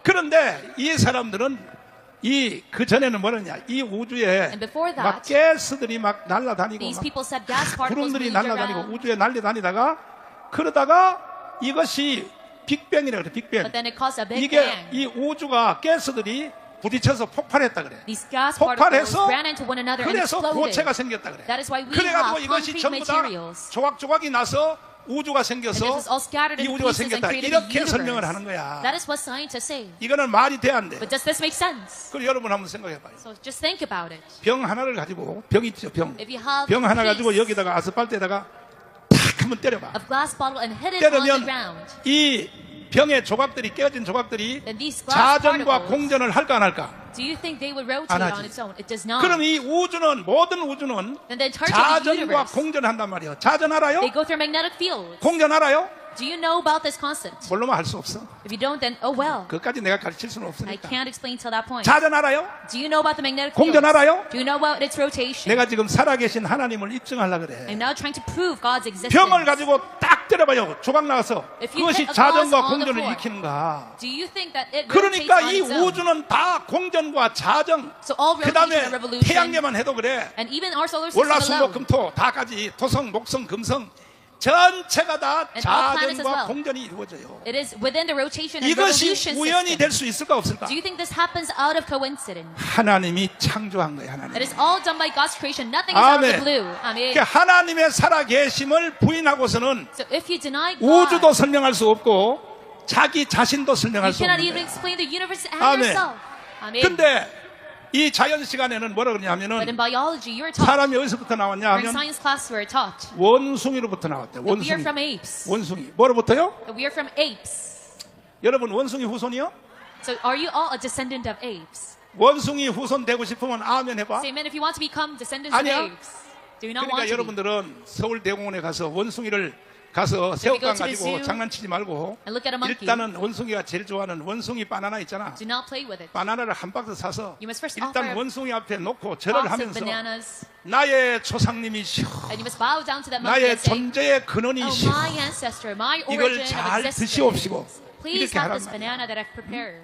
그런데 이 사람들은 그 전에는 뭐냐? 이 우주에 And before that, 막 가스들이 막 날아다니고 These 막 people said gas particles 구름들이 moved 날아다니고 around. 우주에 날아다니다가 그러다가 이것이 빅뱅이라 그래. 빅뱅. But then it caused a big 이게 bang. 이 우주가 가스들이 부딪혀서 폭발했다 그래. These gas particles 폭발해서 ran into one another and 그래서 exploded. 고체가 생겼다 그래. That is why we 그래가지고 have 이것이 concrete 전부 다 materials. 조각조각이 나서 우주가 And this 생겨서 is all scattered 이 into 우주가 pieces and 생겼다. created a 이렇게 설명을 하는 universe. 거야. That is what scientists say. 이거는 말이 돼 안 돼? But does this make sense? 그럼 여러분 한번 생각해봐요. So just think about it. 병 하나를 가지고 병 있죠 병. If you have 병 하나 a 가지고 piece 여기다가 아스팔트에다가 탁 한번 때려봐. of glass bottle and hit it on the 때리면 ground, 이 병의 조각들이 깨어진 조각들이 then these glass 자전과 particles, 공전을 할까 안 할까? do you think they would rotate 안 하지. on its own? It does not. 그럼 이 우주는 모든 우주는 Then the entirety of the 자전과 universe, 공전한단 말이에요. 자전 알아요? they go through magnetic fields. 공전 알아요? Do you know about this concept? 모르면 할 수 없어. If you don't, then oh well. 그것까지 내가 가르칠 수는 I 없으니까. can't explain till that point. 자전 알아요? Do you know about the magnetic 공전 fields? 알아요? Do you know about its rotation? 내가 지금 살아계신 하나님을 입증하려고 그래. I'm now trying to prove God's existence. 병을 가지고 딱 때려봐요. 조각 나와서. If you 그것이 hit a 자전과 glass on the 공전을 floor, 일으키는가. Do you think that it rotates 그러니까 on 이 its own? 우주는 다 공전과 자전, So all 그 rotation 다음에 and revolution, 태양계만 해도 그래. and even our solar system 월화수목 alone, 금토 다까지 토성 목성 금성 전체가 다 And all planets as 자전과 well. 공전이 이루어져요. It is within the rotation and 이것이 revolution 우연히 system. 될 수 있을까 없을까? Do you think this happens out of coincidence? 하나님이 창조한 거예요. 하나님. It is all done by God's creation. Nothing is out of the 아멘. blue. Amen. 그러니까 하나님의 살아계심을 부인하고서는 So if you deny 우주도 God, 설명할 수 없고 자기 자신도 설명할 you 수 cannot 없는 even 거예요. explain the universe and 아멘. yourself. Amen. 근데 이 자연 시간에는 뭐라 But 그러냐면은 in biology, you're taught. 사람이 어디서부터 나왔냐 Or in 하면 science class, we're taught 원숭이로부터 나왔대. that we are 원숭이. from apes. 원숭이. 뭐로부터요? That we are from apes. 여러분 원숭이 후손이요? So are you all a descendant of apes? 원숭이 후손 되고 싶으면 아멘 해봐. Say amen if you want to become descendants of 아니야. apes. Do you not 그러니까 want to be? 여러분들은 서울대공원에 가서 원숭이를 가서 새우깡 to the 가지고 zoo 장난치지 말고 and look at a monkey. 일단은 원숭이가 제일 좋아하는 원숭이 바나나 있잖아. Do not play with it. 바나나를 한 박스 사서 You must first 일단 offer 원숭이 앞에 놓고 절을 Box of 하면서 bananas, 나의 조상님이시여, and you must bow down to that monkey 나의 and say, 존재의 "Oh, 근원이시여, my ancestor, my 이걸 origin 잘 of 드시옵시고 existence. Please 이렇게 have 하란 this 말이야. banana that I've prepared."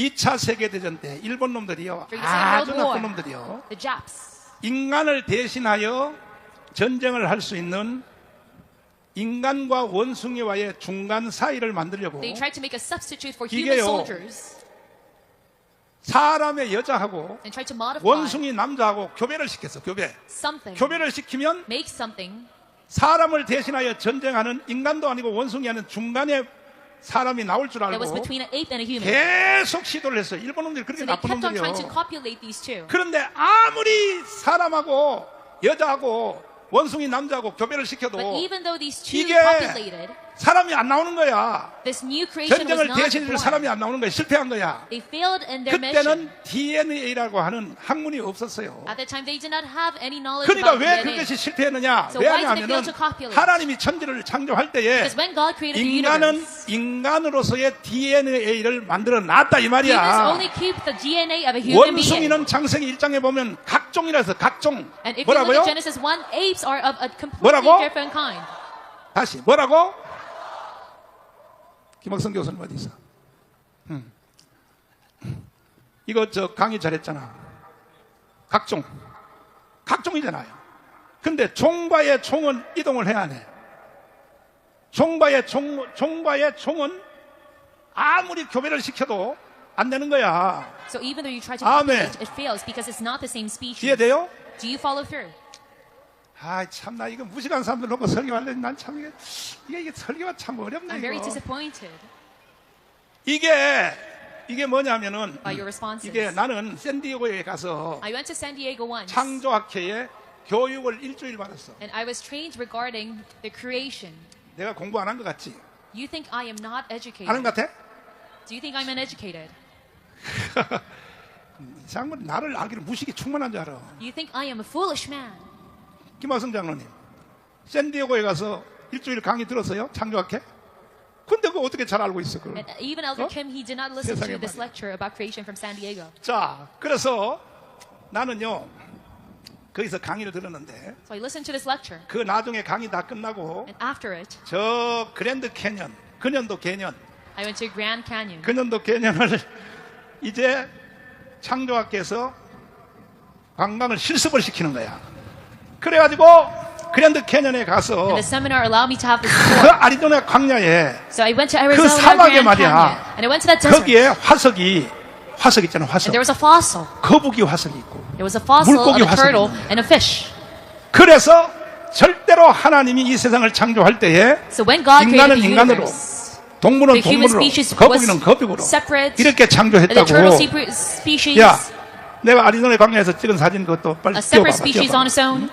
2차 세계대전 때 일본 놈들이요, During the Second 아주 World 나쁜 War, 놈들이요, the Japs, 인간을 대신하여 전쟁을 할 수 있는 인간과 원숭이와의 중간 사이를 만들려고 they tried to make a substitute for human 이게요, soldiers 사람의 여자하고 and tried to modify 원숭이 남자하고 교배를 시켰어. something, 교배를 시키면 make something 사람을 대신하여 전쟁하는 인간도 아니고 원숭이 하는 중간에 사람이 나올 줄 that was 알고 between an ape and a human. 계속 시도를 했어요. 일본 놈들이 그렇게 So they 나쁜 kept on trying to 놈들이요. copulate these two. 그런데 아무리 사람하고 여자하고 원숭이 남자하고 교배를 시켜도 But even though these two 이게 copulated, 사람이 안 나오는 거야. this new creation was 전쟁을 not 대신해줄 사람이 born. 안 나오는 거야. 실패한 거야. They failed in their mission. 그때는 DNA라고 하는 학문이 없었어요. At that time, they did not have any knowledge 그러니까 about 왜 DNA. 그것이 실패했느냐? So why did they 왜냐하면 fail to copulate? 하나님이 천지를 창조할 때에 Because when God created the 인간은 universe, 인간으로서의 DNA를 만들어 놨다 이 humans 말이야. only keep the DNA of a human being. 원숭이는 창세기 1장에 보면 각종이라서 각종. And if you look 뭐라고요? at Genesis 1, apes are of a completely 뭐라고? different kind. 다시 뭐라고? 김학성 교수님 어디 있어? 이거 저 강의 잘했잖아. 각종이잖아요. 근데 종과의 종은 이동을 해야 해. 종과의 종은 아무리 교배를 시켜도 안 되는 거야. So even though you try to 아멘. copulate, it fails because it's not the same species. 이해돼요? Do you follow through? 아, 참, 나 이거 무식한 사람들 놓고 설교하려니 난 참, 이게 설교가 참 어렵네, I'm very 이거. disappointed 이게 뭐냐면은, by your responses. 이게 나는 샌디에고에 가서 I went to San Diego once, 창조학회에 교육을 일주일 받았어. and I was trained regarding the creation. 내가 공부 안 한 것 같지? You think I am not educated? 하는 것 같아? Do you think I'm uneducated? 장군 나를 알기로 무식이 충만한 줄 알아. You think I am a foolish man? 김하성 장로님, 샌디에고에 가서 일주일 강의 들었어요? 창조학회? 근데 그거 어떻게 잘 알고 있어, 그걸? And even Elder Kim, he did not listen 세상에 to this 말이야. lecture about creation from San Diego. 자, 그래서 나는요, 거기서 강의를 들었는데, So I listened to this lecture, 그 나중에 강의 다 끝나고, and after it, 저 그랜드 캐년, 근현도 캐년, I went to Grand Canyon. 근현도 캐년을 이제 창조학회에서 관광을 실습을 시키는 거야. 그래가지고 그랜드 캐년에 가서 And the seminar allowed me to have this 그 tour. 아리조나 광야에 So I went to 그 Arizona 사막에 Grand 말이야. Canyon, and I went to that desert. 거기에 화석 있잖아, 화석. And there was a fossil. 거북이 화석이 있고. There was a fossil of 물고기 a turtle 화석이 and a fish. 그래서 절대로 하나님이 이 세상을 창조할 때에 So when God created 인간은 the 인간으로, universe, 동물은 the human 동물로, species 거북이는 was 거북으로 separate, 이렇게 and the turtle 창조했다고. species, 야, 내가 아리조나 광야에서 찍은 사진 그것도 빨리 a separate 띄워봐봐. species on its own.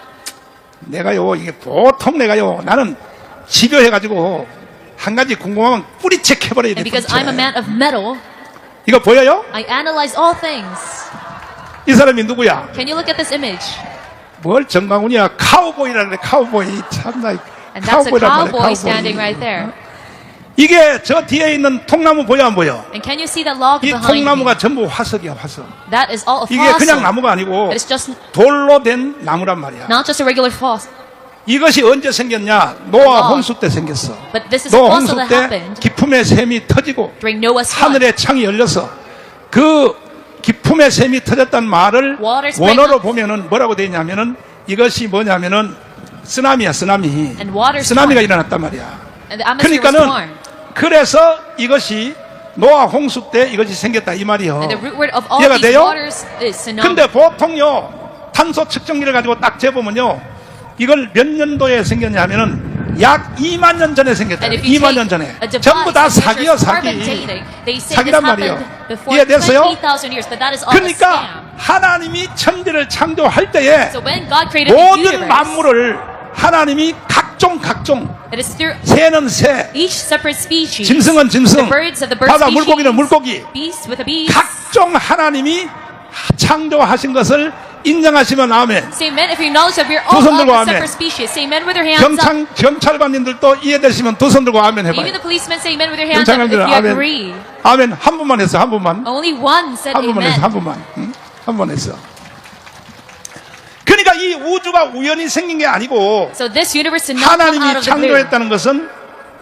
내가요, 이게 보통 내가요, 나는 집요해가지고 한 가지 궁금하면 뿌리채 캐버려야 돼. And because I'm a man of metal, 이거 보여요? I analyze all things. 이 사람이 누구야? Can you look at this image? 뭘 정강훈이야? 카우보이라 그래, 카우보이. 참나. And that's a 카우보이란 말이야, cowboy standing right there. 이게 저 뒤에 있는 통나무 보여 안 보여? And can you see that log 이 behind me? 통나무가 전부 화석이야, 화석. That is all a 이게 그냥 fossil. 나무가 아니고 It is just 돌로 된 나무란 말이야. not just a regular fossil. 이것이 언제 생겼냐? 노아 log. 홍수 때 생겼어. But this is a 노아 fossil 홍수 that 때 happened 기품의 샘이 터지고 during Noah's flood. 하늘의 창이 열려서 그 기품의 샘이 터졌단 말을 Waters 원어로 sprang up. 보면은 뭐라고 되어 있냐면은 이것이 뭐냐면은 쓰나미야, 쓰나미. And water 쓰나미가 storm. 일어났단 말이야. And the atmosphere was 그러니까는 formed. 그래서 이것이 노아 홍수 때 이것이 생겼다 이 말이요. And the root word of all 이해가 these 돼요? waters is tsunami. 근데 보통요 탄소 측정기를 가지고 딱 재보면요 이걸 몇 년도에 생겼냐 하면은 약 2만 년 전에 생겼다. And if you 2만 take 년 전에 a device 전부 다 that 사기요 measures carbon 사기. dating, they say this 사기란 happened 말이요. before 이해됐어요? 20,000 years, but that is all a 그러니까 scam. 하나님이 천지를 창조할 때에 So when God created the 모든 universe, 만물을 하나님이 각종 it is through 새는 새, each separate species, 짐승은 짐승, the birds of the bird 바다 species, 물고기는 물고기, beasts with the beasts. 각종 하나님이 창조하신 것을 인정하시면 아멘. Say amen if you acknowledge that we are 두 all 손 of 들고 the 아멘. separate species. Say amen with your hands up. 경찰관님들도 이해되시면 두 손 들고 아멘 Even 해봐요. the policemen say amen with your hands up if 경찰관님들 you 아멘. agree. 아멘 한 분만 했어, 한 분만. Only one said 한 분만 했어, 한 amen. 분만. 응? 한 번 했어. 그러니까 이 우주가 우연히 생긴 게 아니고 So this universe did not come out 하나님이 of the blue. 창조했다는 것은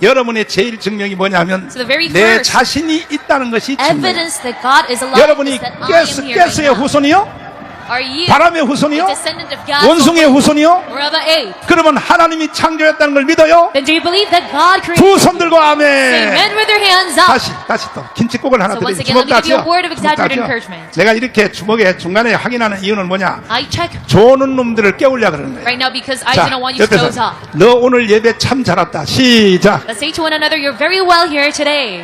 여러분의 제일 증명이 뭐냐면 So the very 내 first 자신이 있다는 것이 증명이에요. Evidence that God is alive 여러분이 is that I am here right 가스의 now. 후손이요? Are you 바람의 a 후손이요? descendant of God 원숭이의 후손이요? or of an ape? 그러면 하나님이 창조했다는 걸 믿어요? Then do you believe that God created 두 손 들고 Say 아멘. amen with your hands up. 다시 또 김치국을 하나 So once 드리죠. again, let me give you a 주먹 word of exaggerated 따죠. encouragement. 내가 이렇게 주먹에 중간에 확인하는 이유는 뭐냐? I check 조는 놈들을 깨우려 그러는 거예요. right now because I 자, do not want you to doze 옆에서 up. 너 오늘 예배 참 잘 왔다. 시작. Let's say to one another, you're very well here today.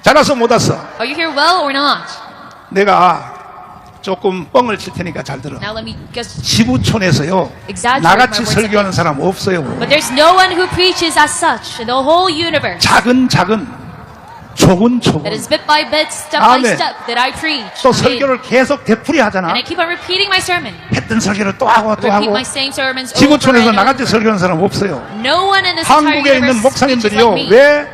잘 왔어 못 왔어? Are you here well or not? 내가 조금 뻥을 칠 테니까 잘 들어. Now let me just 지구촌에서요 exaggerate 나같이 my words. 설교하는 사람 없어요. But there's no one who preaches as such in the whole universe. 작은 조금 That is bit by bit, step by 아멘. step that I preach. 또 Amen. 설교를 계속 되풀이 하잖아. And I keep on repeating my sermon. 했던 설교를 또 하고 또 Repeat 하고. my same sermons over 지구촌에서 and 나같이 over. 설교하는 사람 없어요. No one in this entire 한국에 있는 universe preaches 목사님들이요 like me.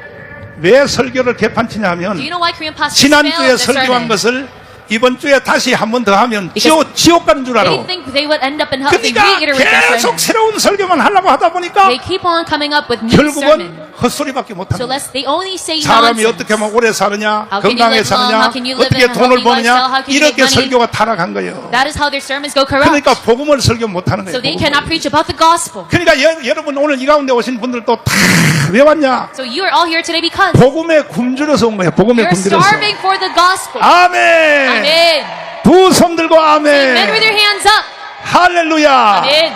왜 설교를 개판치냐 하면 Do you know why Korean pastors 지난주에 fail their 설교한 sermon? 것을 이번 주에 다시 한 번 더 하면 Because 지옥 가는 줄 알아. They think they would end up in hell if they 그러니까 reiterate their 계속 sermon. 새로운 설교만 하려고 하다 보니까 They keep on coming up with new sermon. 결국은 헛소리밖에 So 못하는 거야. they only say 사람이 nonsense. 어떻게 하면 오래 사느냐, How can you 건강하게 live long? 사느냐, How can you live 어떻게 in a 돈을 healthy lifestyle? How 버느냐, can you make 이렇게 money? 설교가 타락한 거예요. That is how their sermons go corrupt. 그러니까 복음을 설교 못하는 거예요. So they 복음을. cannot preach about the gospel. 그러니까 여러분 오늘 이 가운데 오신 분들도 다 왜 왔냐? So you are all here today because 복음에 굶주려서 온 거예요. 복음에 you're 굶주려서. starving for the gospel. 아멘. Amen. 두 손 들고 Amen with 아멘. your hands up. 할렐루야. Amen.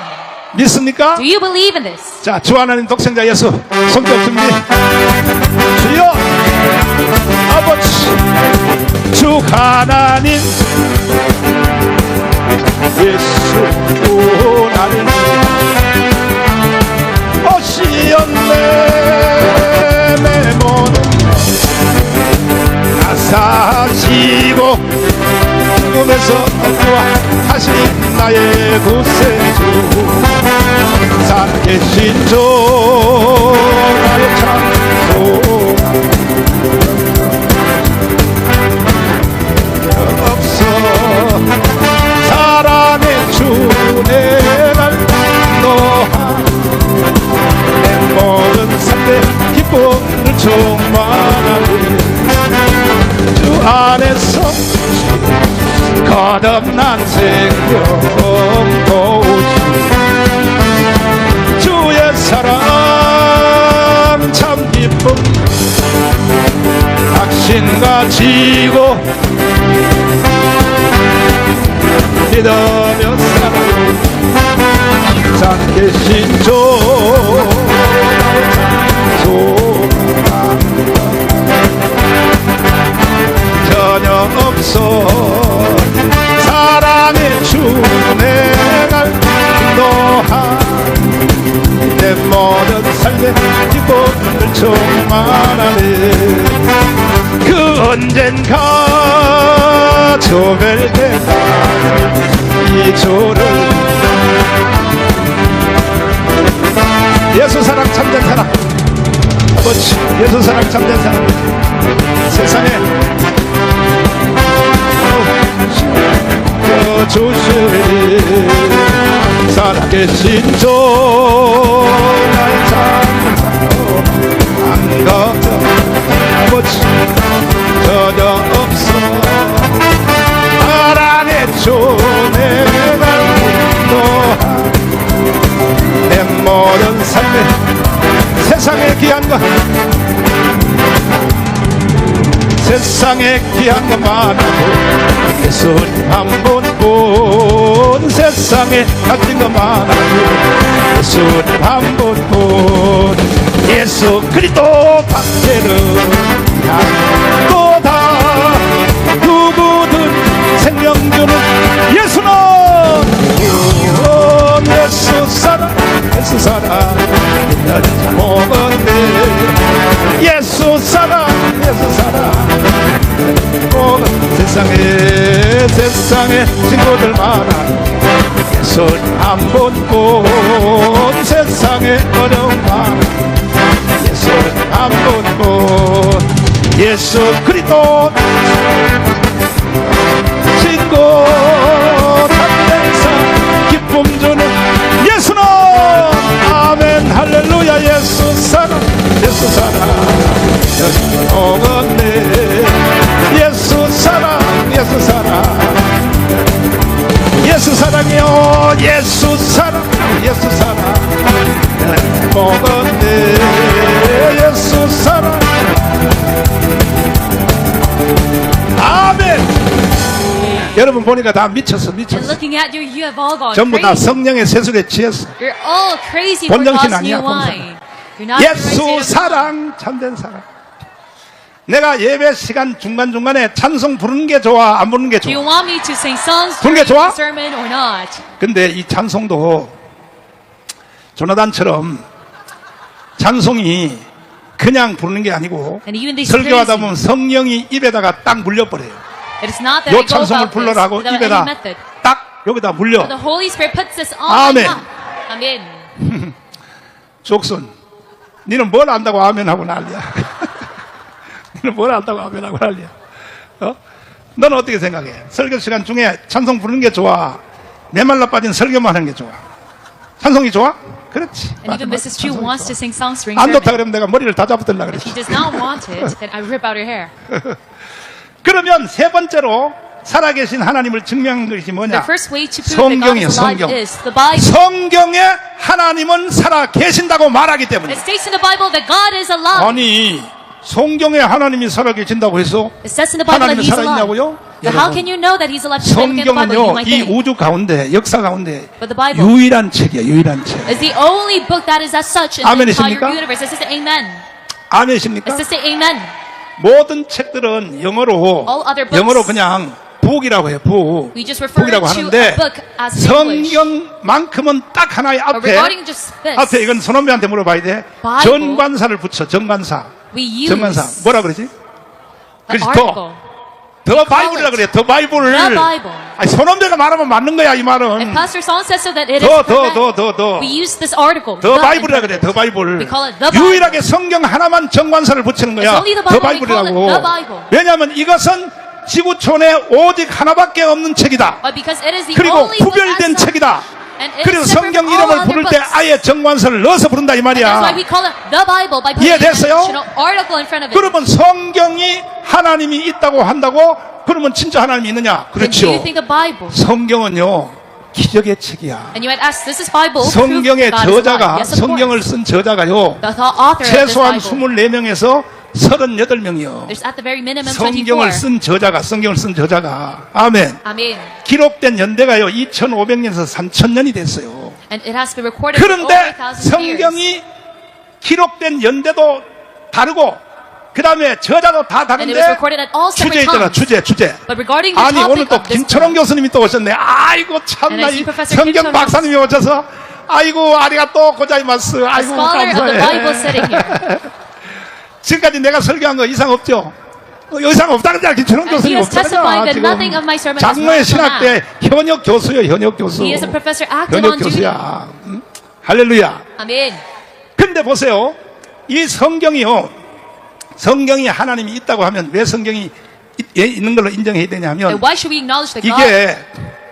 믿습니까? Do you believe in this? 자, 주 하나님 독생자 예수 성격 준비. 주여 아버지 주 하나님 예수 나를 오시었네 내 모든 나사시고 죽음에서 구하신 나의 구세주 살아계신 주 나의 찬송 없어 사랑의 주 내날 너한 내 모든 삶에 기쁨을 충만하니 주 안에서 거듭난 생명 도우시 주의 사랑 참 기쁨 당신과 지고 믿으며 살아요 살아계신 주 전혀 없어 사랑의 주 내가 인도한 내 모든 삶의 기쁨을 충만하네 그 언젠가 조별 때가 이 주를 예수 사랑 참된 사랑 아버지 예수 사랑 참된 사랑 세상에 주시리 살아계신 주 나의 찬송 안 걱정 아버지 전혀 없어 사랑의 주 내가 인도한 귀한 것 세상에 귀한 것 많아도 예수님 한 번뿐 세상에 가진 것 많아도 예수님 한 번뿐 예수 그리스도 밖에는 또다 누구든 생명 주는 예수는 예수 사랑 예수 사랑 널 먹었네 예수 사랑 예수 사랑 세상에 친구들 많아 예수님 한 번뿐 세상에 어려움 많아 예수님 한 번뿐 예수 그리스도 친구 참된 기쁨 주는 예수는 아멘 할렐루야 예수 사랑 예수 사랑 먹었네 예수 사랑 예수 사랑 예수 사랑이요 예수 사랑 예수 사랑 먹었네 예수 사랑 아멘 여러분 보니까 다 미쳤어 And 미쳤어 looking at you, you have all gone 전부 다 crazy. 성령의 세술에 취했어 You're all crazy for 본정신 God's 아니야, new 본성. wine. You're not the right state 예수 of mind. 사랑 참된 사랑 내가 예배 시간 중간중간에 찬송 부르는 게 좋아 안 부르는 게 Do you 좋아 want me to sing songs 부르는 게 during 좋아? the sermon or not? 근데 이 찬송도 조나단처럼 찬송이 그냥 부르는 게 아니고 And even these 설교하다 praise 보면 성령이 입에다가 딱 물려버려요 it is not that 요 I go 찬송을 about this 불러라고 without any 입에다 method. 딱 여기다 물려 The Holy Spirit puts this on 아멘. my mouth. Amen. 족순 니는 뭘 안다고 아멘하고 난리야 너는 뭘 안다고 아멘하고 난리야 어? 너는 어떻게 생각해? 설교 시간 중에 찬송 부르는 게 좋아 메말라 빠진 설교만 하는 게 좋아 찬송이 좋아? 그렇지 And even Mrs. Chu 찬송이 wants 좋아. to sing songs during 안 좋다 sermon. 그러면 내가 머리를 다 잡아들라 If he 그랬지 does not want it, then I rip out her hair. 그러면 세 번째로 살아계신 하나님을 증명한 것이 The 뭐냐 first way to prove that God 성경이에요 is alive 성경 is the Bible. 성경에 하나님은 살아계신다고 말하기 때문에 It states in the Bible that God is alive. 아니 성경에 하나님이 살아계신다고 해서 It says in the Bible that 하나님이 He's alive. 살아있냐고요? But how can you know that He's alive? Just by looking at the Bible, you 성경은요 might 이 think. 우주 가운데 역사 가운데 But the Bible 유일한 책이에요 유일한 책 is the only book that is as such in the 아멘이십니까? entire universe. Let's just say amen. 아멘이십니까? Let's just say amen. 모든 책들은 영어로 All other books. 영어로 그냥 북이라고 해요 북 We just refer 북이라고 to 하는데 a book as English. 성경만큼은 딱 하나의 But 앞에 regarding just this, 앞에 이건 손원배한테 물어봐야 돼 Bible. 정관사를 붙여 정관사 we use 정관사 뭐라 그러지? an 그렇지 article. 더 바이블이라 그래 더 바이블 The Bible. 아니 손원배가 말하면 맞는 거야 이 And 말은 Pastor Son says so that it is 더 correct. We use this article. 더 the 바이블이라 in 그래 front 더 of it. 바이블 We call it the Bible. 유일하게 성경 하나만 정관사를 붙이는 거야 It's only the 더 Bible. We call it 바이블이라고 the Bible. 왜냐하면 이것은 지구촌에 오직 하나밖에 없는 책이다 But because it is the 그리고 only book 구별된 as such, 책이다 and it 그래서 is separate 성경 from all 이름을 other 부를 때 books. 아예 정관사를 넣어서 부른다 이 And that's why 말이야 we call it the Bible by putting an 이해됐어요? additional article in front of it. 그러면 성경이 하나님이 있다고 한다고 그러면 진짜 하나님이 있느냐 Then do 그렇죠 you think the Bible? 성경은요 기적의 책이야 And you might ask, this is Bible. proof 성경의 God is alive. 저자가 Yes, of 성경을 course. 쓴 저자가요 The author of this 최소한 Bible. 24명에서 38명이요 There's at the very minimum 성경을 24. 쓴 저자가 아멘 Amen. 기록된 연대가요 2500년에서 3000년이 됐어요 And it has been recorded for over 그런데 1,000 years. 성경이 기록된 연대도 다르고 그 다음에 저자도 다 And it was 다른데 recorded at all 주제 separate 있잖아 times. 주제 But regarding the 아니 오늘 topic 또 of this 김철원 book, 교수님이 또 오셨네 아이고 참나 And I 이 see Professor 성경 Kim Chon-won. 박사님이 오셔서 아이고 아리가또 고자이마스 a 아이고 scholar of the Bible sitting here. 감사해 지금까지 내가 설교한 거 이상 없죠? 이상 없다는데 김철원 And he 교수님 has testified 없잖아요 that nothing of my sermon is 장로의 wrong from 신학대 현역 교수예요 현역 교수 He is a professor active 현역 on duty. 교수야 응? 할렐루야 Amen. 근데 보세요 이 성경이요 성경이 하나님이 있다고 하면 왜 성경이 있는 걸로 인정해야 되냐면 And why should we acknowledge that God 이게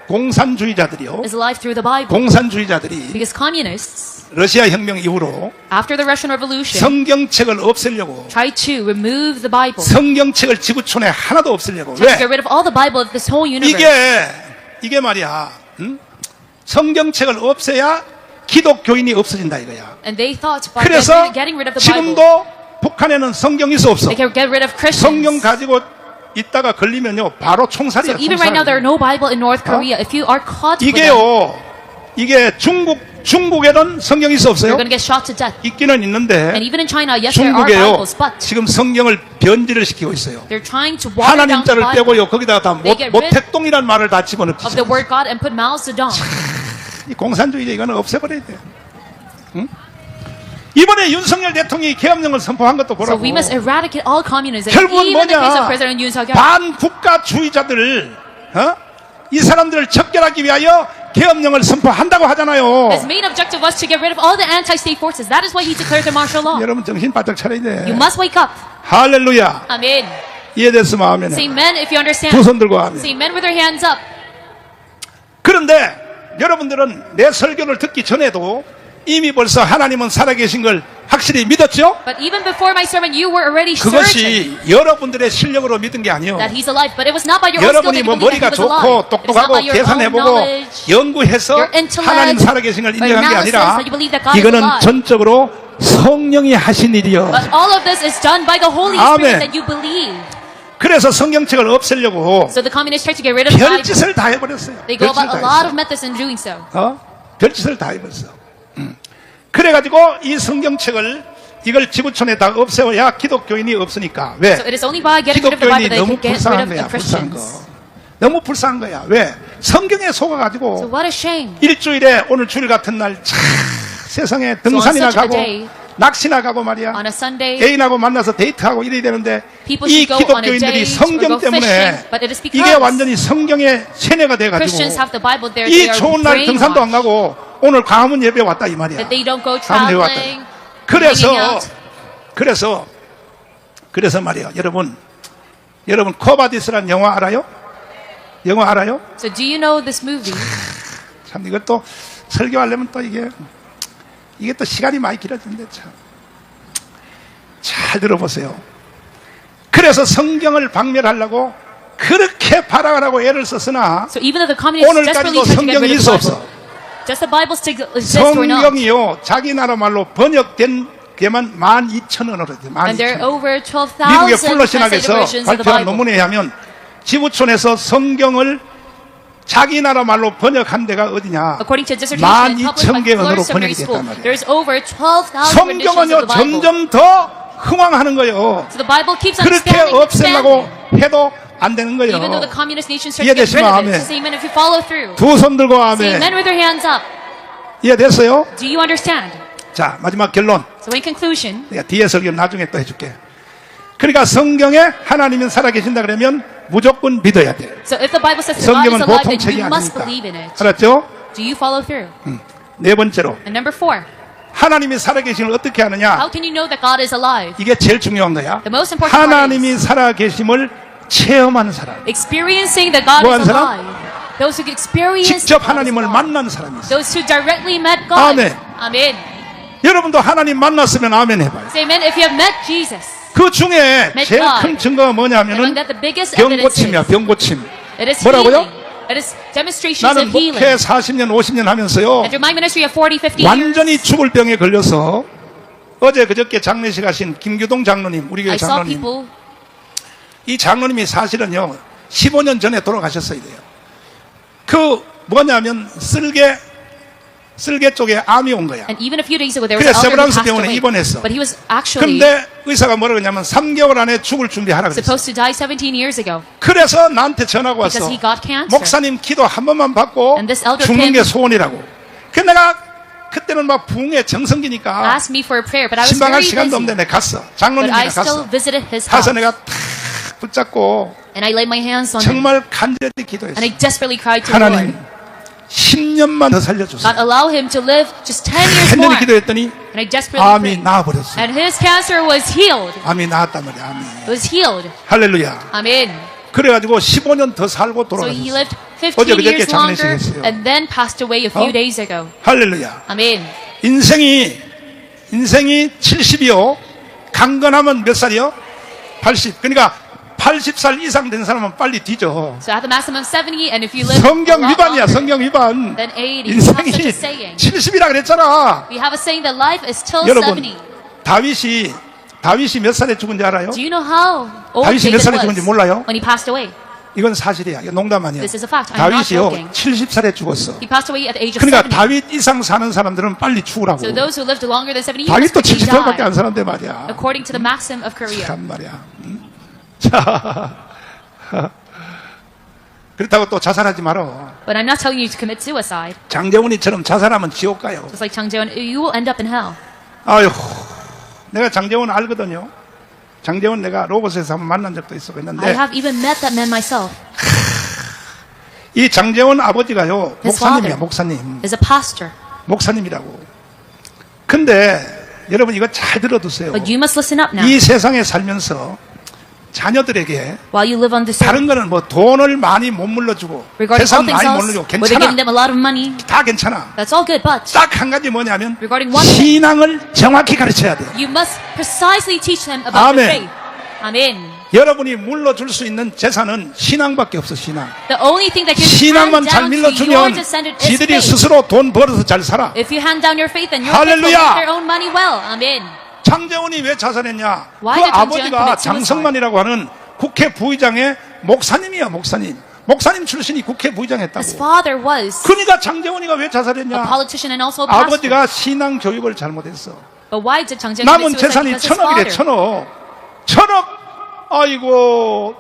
공산주의자들이요 is alive through the Bible? 공산주의자들이 Because communists, 러시아 혁명 이후로 after the Russian Revolution, 성경책을 없애려고 tried to remove the Bible. 성경책을 지구촌에 하나도 없애려고 Tried to get 왜? rid of all the Bible of this whole universe. 이게 말이야 응? 성경책을 없애야 기독교인이 없어진다 이거야. And they thought by 그래서 getting rid of the Bible, 지금도 북한에는 성경이 있어 없어. they can get rid of 성경 Christians. 가지고 있다가 걸리면요 바로 총살이야. So even right now, there are no Bible in North Korea. If you are caught with them, 이게요, 이게 중국에는 성경이 있어 없어요? you're going to get shot to death. 있기는 And 있는데 even in China, yes, there are 중국에요 Bibles, but 지금 성경을 변질을 시키고 있어요. they're trying to water down the 하나님자를 Bible 빼고요 거기다가 다 They get rid 모택동이라는 말을 다 of the 집어넣죠. word God and put Mao Zedong. 이 공산주의자 이거는 없애버려야 돼. 응? 이번에 윤석열 대통령이 계엄령을 선포한 것도 So 보라고. we must eradicate all communism. 결국은 Even the case of 뭐냐? President Yoon Suk-yeol. 반국가주의자들을 이 사람들을 척결하기 위하여 계엄령을 선포한다고 하잖아요. His main objective was to get rid of all the anti-state forces. That is why he declared the martial law. 여러분 정신 바짝 차려야 돼. You must wake up. 할렐루야. Amen. 이해됐으면 아멘. Say amen if you understand. 두 손 들고 아멘. Say amen with your hands up. 그런데 여러분들은 내 설교를 듣기 전에도 이미 벌써 하나님은 살아계신 걸 확실히 믿었죠? But even before my sermon, you were already certain 그것이 여러분들의 실력으로 믿은 게 아니에요. that he's alive. But it was not by your own skill that 여러분이 you 뭐 believed that 머리가 he was alive. 좋고 It is not 똑똑하고 by your own 계산해보고 knowledge, 연구해서 your intellect, 하나님 살아계신 걸 or 인정한 게 analysis 아니라 that you believe that God is 이거는 alive. 전적으로 성령이 하신 일이요. But all of this is done by the Holy Amen. Spirit that you believe. 그래서 성경책을 없애려고 So the communists tried to get rid of the Bible. 별짓을 다 해버렸어요. They go 별짓을 about a 다 lot 했어. of methods in doing so. 별짓을 다 해버렸어. 그래가지고 이 성경책을 이걸 지구촌에 다 없애야 기독교인이 없으니까. 왜? So it is only by getting rid of the 기독교인이 Bible that they 너무 can get rid 불쌍한 of the 거야. 불쌍한 거. Christians. 너무 불쌍한 거야. 왜? 성경에 So 속아가지고 what a shame. 일주일에 오늘 주일 같은 날 참 세상에 등산이나 such a 가고 day, 낚시나 가고 말이야. On a Sunday, 애인하고 만나서 데이트하고 이래야 되는데 people 이 should go on a 기독교인들이 date or 성경 go 때문에 fishing. But it is because 이게 완전히 성경의 세뇌가 Christians 돼가지고 have the Bible there. They 이 are 좋은 날 등산도 안 brainwashed. 가고 오늘 광화문 예배 왔다 이 말이야. That they don't go 광화문 예배 왔다. traveling, hanging out. 그래서 말이야. 여러분 코바디스란 영화 알아요? 영화 알아요? So do you know this movie? 참 이것도 설교하려면 또 이게 또 시간이 많이 길어진대 참. 잘 들어보세요. 그래서 성경을 박멸하려고 그렇게 발악하라고 애를 썼으나 So even though the communists desperately 오늘까지도 tried to get 성경이 rid of 있어 the 없어? Bible, does the Bible still exist or not? 성경이요 자기 나라 말로 번역된 게만 12,000언어로 돼. And there are 12,000. over 미국의 12,000 풀러 translated 신학에서 versions of the 발표한 Bible. 논문에 의하면 지구촌에서 성경을 자기 나라 말로 번역한 데가 어디냐? According to a dissertation published by 12,000개 언어로 Fleur 번역이 Seminary School, 됐단 말이에요. there's over 12,000 renditions 성경은요 of the Bible. 점점 더 흥왕하는 거예요. So the Bible keeps on 그렇게 expanding, 없애려고 expanding. 해도 안 되는 거예요. Even though the communist nations try to get rid 이해되시면 of it. 아멘. So say amen if you follow through. 두 손 들고 Say 아멘. amen with your hands up. 이해됐어요? Do you understand? 자 마지막 결론. So in conclusion, 내가 뒤에 설교 나중에 또 해줄게. 그러니까 성경에 하나님이 살아계신다 그러면 무조건 믿어야 돼. so if the Bible says that God is 성경은 alive, 보통 then 책이 you must 아니니까. believe in it. 알았죠? Do you follow through? 네 번째로 And number 4, 하나님이 살아계심을 어떻게 하느냐? how can you know that God is alive? 이게 제일 중요한 거야. The most important part 하나님이 is 살아계심을 체험하는 사람. experiencing that God 뭐 is 하는 사람? alive. Those who experience 직접 God is 하나님을 alive. 만난 사람이 있어. Those who directly met God. 아멘. Amen. 여러분도 하나님 만났으면 아멘 해봐요. Say amen if you have met Jesus. 그 중에 Met 제일 God. 큰 증거가 Among 뭐냐면은 that, the biggest evidence 병고침이야. is 병고침. it is 뭐라고요? healing. It is demonstrations 나는 of healing. 목회 40년 50년 하면서요. And through my ministry of 40, 50 years, 완전히 죽을 병에 걸려서 어제 그저께 장례식 하신 김규동 장로님, 우리 교회 I saw 장로님. people. 이 장로님이 사실은요 15년 전에 돌아가셨어야 돼요. 그 뭐냐면 쓸개 쪽에 암이 온 거야. And even a few days ago, there was 그래 an elder who 세브란스 passed 병원에 away. 입원했어. But he was actually 근데 의사가 뭐라고 했냐면 3개월 안에 죽을 준비하라 그랬어. supposed to die 17 years ago 그래서 나한테 전화가 왔어. because he got cancer. 목사님 기도 한 번만 받고 And this elder 죽는 came- 게 소원이라고. 그 내가 그때는 막 부흥의 정성기니까 asked me for a prayer, but I was 신방할 very 시간도 busy. 없는데 내가 갔어. But 장로님이랑 I still 갔어. visited his house. 가서 내가 탁 붙잡고 And I laid my hands on him. 정말 간절히 기도했어. And I desperately cried to the 하나님 Lord. 10년만 더 살려주세요. God, allow him to live just 10 years more. 간절히 기도했더니 And I desperately 암이 prayed. 나아버렸어. And his cancer was healed. 암이 나았단 말이야. 암이. It was healed. 할렐루야. Amen. 그래가지고 15년 더 살고 So he 돌아가셨어. lived 어제 15 그저께 years longer 장례식했어요. and then passed away a few days ago. 할렐루야. Amen. 인생이 70이요. 강건하면 몇 살이요? 80. 그러니까 80살 이상 된 사람은 빨리 뒤져. So at the maximum 70, and if you live 성경 a lot 위반이야, longer, 성경 위반. then 80. We have such a 인생이 saying. 70이라 그랬잖아. We have a saying that life is till 여러분, 70. 다윗이 몇 살에 죽은지 알아요? Do you know how old 다윗이 몇 David 살에 죽은지 was 몰라요? when he passed away? 이건 사실이야. 이거 농담 아니야. This is a fact. I'm not 다윗이요, joking. 70살에 죽었어. He passed away at the age of 그러니까 70. 다윗 이상 사는 사람들은 빨리 죽으라고. So those who lived longer than 70 years, 다윗도 quickly 70살밖에 안 died, 살았는데 말이야. according to the maxim of Korea. 참 말이야. 자, 그렇다고 또 자살하지 말어. But I'm not telling you to commit suicide. 장재훈이처럼 자살하면 지옥 가요. Just like Chang Jeon, you will end up in hell. 아유, 내가 장재훈 알거든요. 장재훈 내가 로봇에서 한번 만난 적도 있어 I 했는데 have even met that man myself. 이 장재훈 아버지가요, His 목사님이야, father 목사님. is a pastor. 목사님이라고. 근데 여러분 이거 잘 들어두세요. But you must listen up now. 이 세상에 살면서 자녀들에게 While you live on this earth, 다른 거는 뭐 돈을 많이 못 물려주고 regarding 재산 all things 많이 못 else, 물려주고 whether 괜찮아. giving them a lot of money, 다 괜찮아. that's all good. But 딱 한 가지 뭐냐면 Regarding one thing. 신앙을 정확히 가르쳐야 돼. you must precisely teach them about Amen. the faith. Amen. 여러분이 물려줄 수 있는 재산은 신앙밖에 없어. 신앙. The only thing that can hand 신앙만 잘 down to your 밀어주면 descendant is 지들이 faith. 스스로 돈 벌어서 잘 살아. If you hand down your faith, then your kids will 할렐루야. make their own money well. Amen. 장재훈이 왜 자살했냐? 그 Why did 장재훈 아버지가 commit suicide? 장성만이라고 하는 국회 부의장의 목사님이야, 목사님. 목사님 출신이 국회 부의장 His 했다고. father was 그러니까 장재훈이가 왜 a 자살했냐? politician and also a pastor. 아버지가 신앙 교육을 잘못했어. But why did Chang Jeon 남은 commit suicide? 재산이 Because his 1,000억이래, father. 1,000억. 1,000억. 아이고.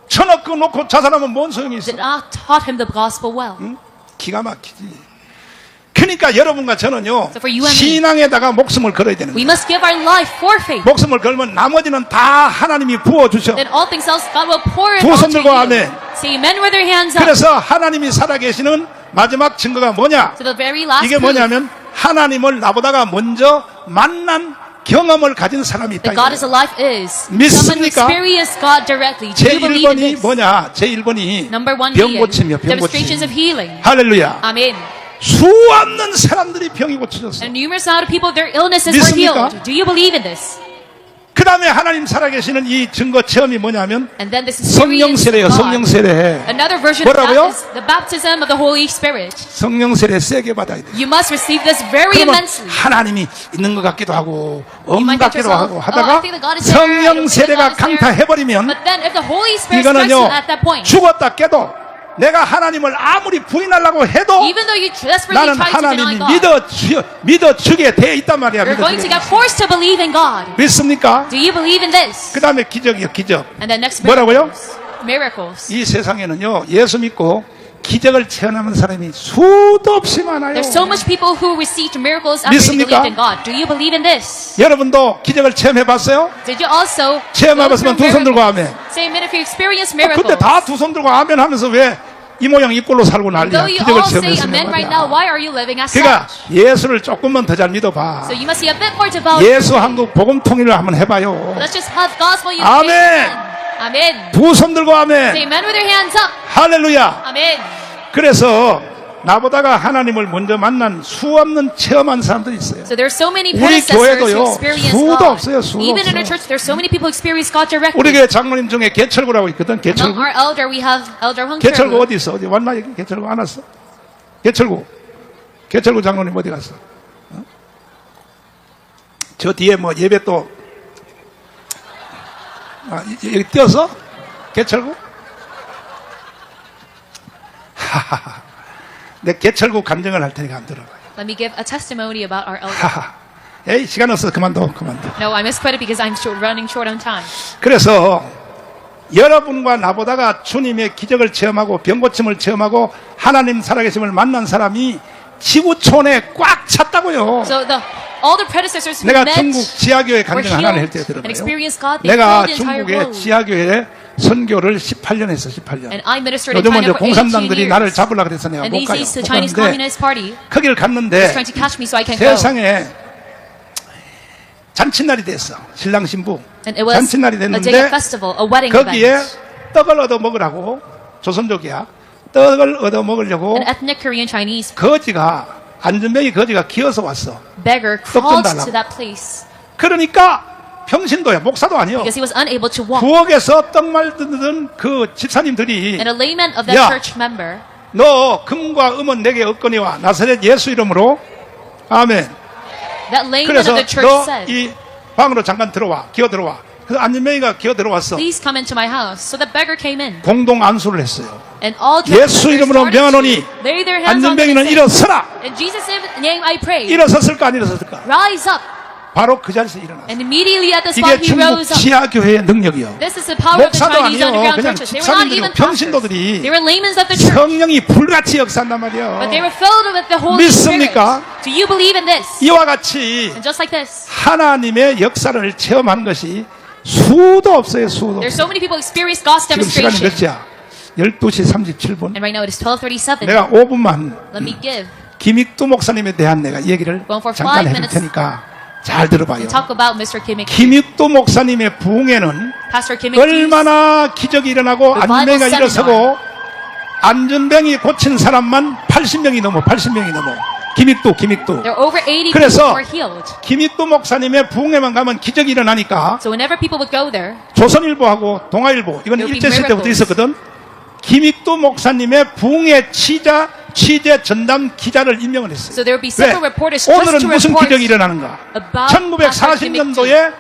1,000억 그거 놓고 자살하면 뭔 소용이 있어? did not taught him the gospel well. 응? 기가 막히지. 그러니까 여러분과 저는요, So for you and me, 신앙에다가 목숨을 걸어야 되는 we 거예요. must give our life for faith. 목숨을 걸면 나머지는 다 하나님이 부어주셔. Then all things else, God will pour it 두 out 손 to 들고 you. 아멘. Say amen with their hands up. 그래서 하나님이 살아계시는 마지막 증거가 뭐냐? So the very last 이게 proof 뭐냐면 하나님을 나보다가 먼저 만난 경험을 가진 사람이 있다. that God is alive is someone who 믿습니까? experienced God directly. Do 제 you believe in 1번이 this? 뭐냐? 제 1번이 Number one 병 being 고침이요. 병 demonstrations of 고침. healing. 할렐루야. Amen. 수없는 사람들이 병이 고쳐졌어. And numerous amount of people, their illnesses were 믿습니까? healed. Do you believe in this? 그 다음에 하나님 살아계시는 이 증거 체험이 뭐냐면 And then this 성령 experience 세례요. of 성령 God. 세례. Another version of 뭐라고요? that is the baptism of the Holy Spirit. 성령 세례 세게 받아야 돼. You must receive this very 그러면 immensely. 하나님이 있는 것 같기도 하고 없는 might 것 think 같기도 yourself, 하고 I 하다가 think that God is there. I 성령 don't think 세례가 that God is there. 강타해버리면 But then if the Holy Spirit strikes you 이거는요 at that point, 죽었다 깨도 내가 하나님을 아무리 부인하려고 해도 even though you desperately 나는 try to deny 하나님이 God, 믿어주게 돼 있단 말이야. you're going to 믿어주게. get forced to believe in God. 믿습니까? Do you believe in this? 그 다음에 기적이요, 기적. And then next 뭐라고요? miracles. 이 세상에는요, 예수 믿고 기적을 체험하는 사람이 수도 없이 많아요. There's so much people who received miracles after they 믿습니까? believed in God. Do you believe in this? 여러분도 기적을 체험해봤어요? Did you also 체험해봤으면 두 손 들고 아멘. Say amen if you experience 근데 miracles. 다 두 손 들고 아멘 하면서 왜 이 모양 이 꼴로 살고 난리야? Though you 기적을 all say 체험했으면 amen right now, 말이야. why are you living as 그러니까 such? 예수를 조금만 더 잘 믿어봐. So you must be a bit more devout. 예수 한국 복음 통일을 한번 해봐요. Let's just have gospel 아멘. unification. Amen. 두 손 들고 Say 아멘. amen with your hands up. 할렐루야. Amen. 그래서 나보다가 하나님을 먼저 만난 수없는 체험한 사람들이 있어요. So there's so many 우리 predecessors 교회도요, who experience 수도 God. 없어요, 수도 Even in 없어요. our church, there's so many people who experience God directly. 우리 교회 장로님 중에 개철구라고 있거든. Among 개철구. our elder, we have Elder Hung 개철구 Chul. 어디 있어? 어디 왔나? 여기 개철구 안 왔어? 개철구. 개철구 장로님 어디 갔어? 어? 저 뒤에 뭐 예배 또 여기 뛰어서? 개철구? 하하하. 내 개철구 간증을 할 테니까 안 들어봐요. Let me give a testimony about our elder. 하하. 에이 시간 없어. 그만둬. No, I must quit it because I'm running short on time. 그래서 여러분과 나보다가 주님의 기적을 체험하고 병고침을 체험하고 하나님 살아계심을 만난 사람이 지구촌에 꽉 찼다고요. So all the predecessors who 내가 met 중국 지하교회 were 간증 하나를 할 healed 때 and 들어봐요. experienced God. They 내가 healed the entire 중국의 world. 지하교회에 선교를 18년 했어. 18년. And I ministered in 요즘은 이제 China for 18 공산당들이 나를 years. 잡으려고 그래서 내가 And 못 these 가요. days, the 못 Chinese 가는데 Communist Party 거기를 is 갔는데 trying to catch me so I can't go. 세상에 잔칫날이 됐어. 신랑 신부 And it was 잔칫날이 a day of 됐는데 festival, a wedding 거기에 event. 떡을 얻어 먹으라고 조선족이야. 떡을 얻어 먹으려고 An ethnic Korean Chinese 안전뱅이 거지가 기어서 왔어. beggar 좀 crawed 달라고. to that place. 그러니까 평신도야, 목사도 아니요. because he was unable to walk. 부엌에서 떡말 듣는 그 집사님들이 And a layman of that 야. church member, 너 금과 금은 내게 없거니와 나사렛 예수 이름으로 아멘. that layman 그래서 of the church 너 said, 이 방으로 잠깐 들어와, 기어 들어와. 그래서 안전뱅이가 기어 들어왔어. please come into my house. So the beggar came in. 공동 안수를 했어요. And all drunk 예수 beggars 이름으로 started 명하노니 to lay their hands on them 안전뱅이는 and say, 일어서라. in Jesus' name I pray, 일어섰을까 안 일어섰을까? rise up. 바로 그 자리에서 일어났어. And immediately at the 이게 spot he 중국 rose up. 지하교회의 능력이요. This is the power of the 목사도 Chinese 아니요. underground 그냥 churches. They were not 집사님들이고 even pastors. 평신도들이 They were laymen of the church. 성령이 불같이 역사한단 말이에요. But they were filled with the Holy Spirit. 믿습니까? Do you believe in this? 이와 같이 And just like this, 하나님의 역사를 체험하는 것이 수도 없어요. 수도. there's so many people experience God's 지금 시간이 몇 demonstration. 시야? 12시 37분. And right now it is 12:37. 내가 5분만 Let me give 김익두 목사님에 대한 내가 얘기를 Going for 잠깐 5 해줄 minutes. 테니까 잘 들어봐요. and talk about Mr. Kim Ik. 김익두 목사님의 부흥에는 Pastor Kim Ik Kee's 얼마나 기적이 일어나고 Revival 안전뱅이가 seminar. 일어서고 안전뱅이 고친 사람만 80명이 넘어. 80명이 넘어. 김익두. There are over 80 people 그래서 who were healed. 김익두 목사님의 부흥에만 가면 기적이 일어나니까 So whenever people would go there, 조선일보하고 동아일보 이건 There will be 일제시대 때부터 miracles. 있었거든. 김익두 목사님의 부흥의 취재 전담 기자를 임명을 했어요. so there would be 왜? several reporters just 오늘은 to 무슨 report 기적이 일어나는가? about Pastor Kim Ik Kee 1940년도에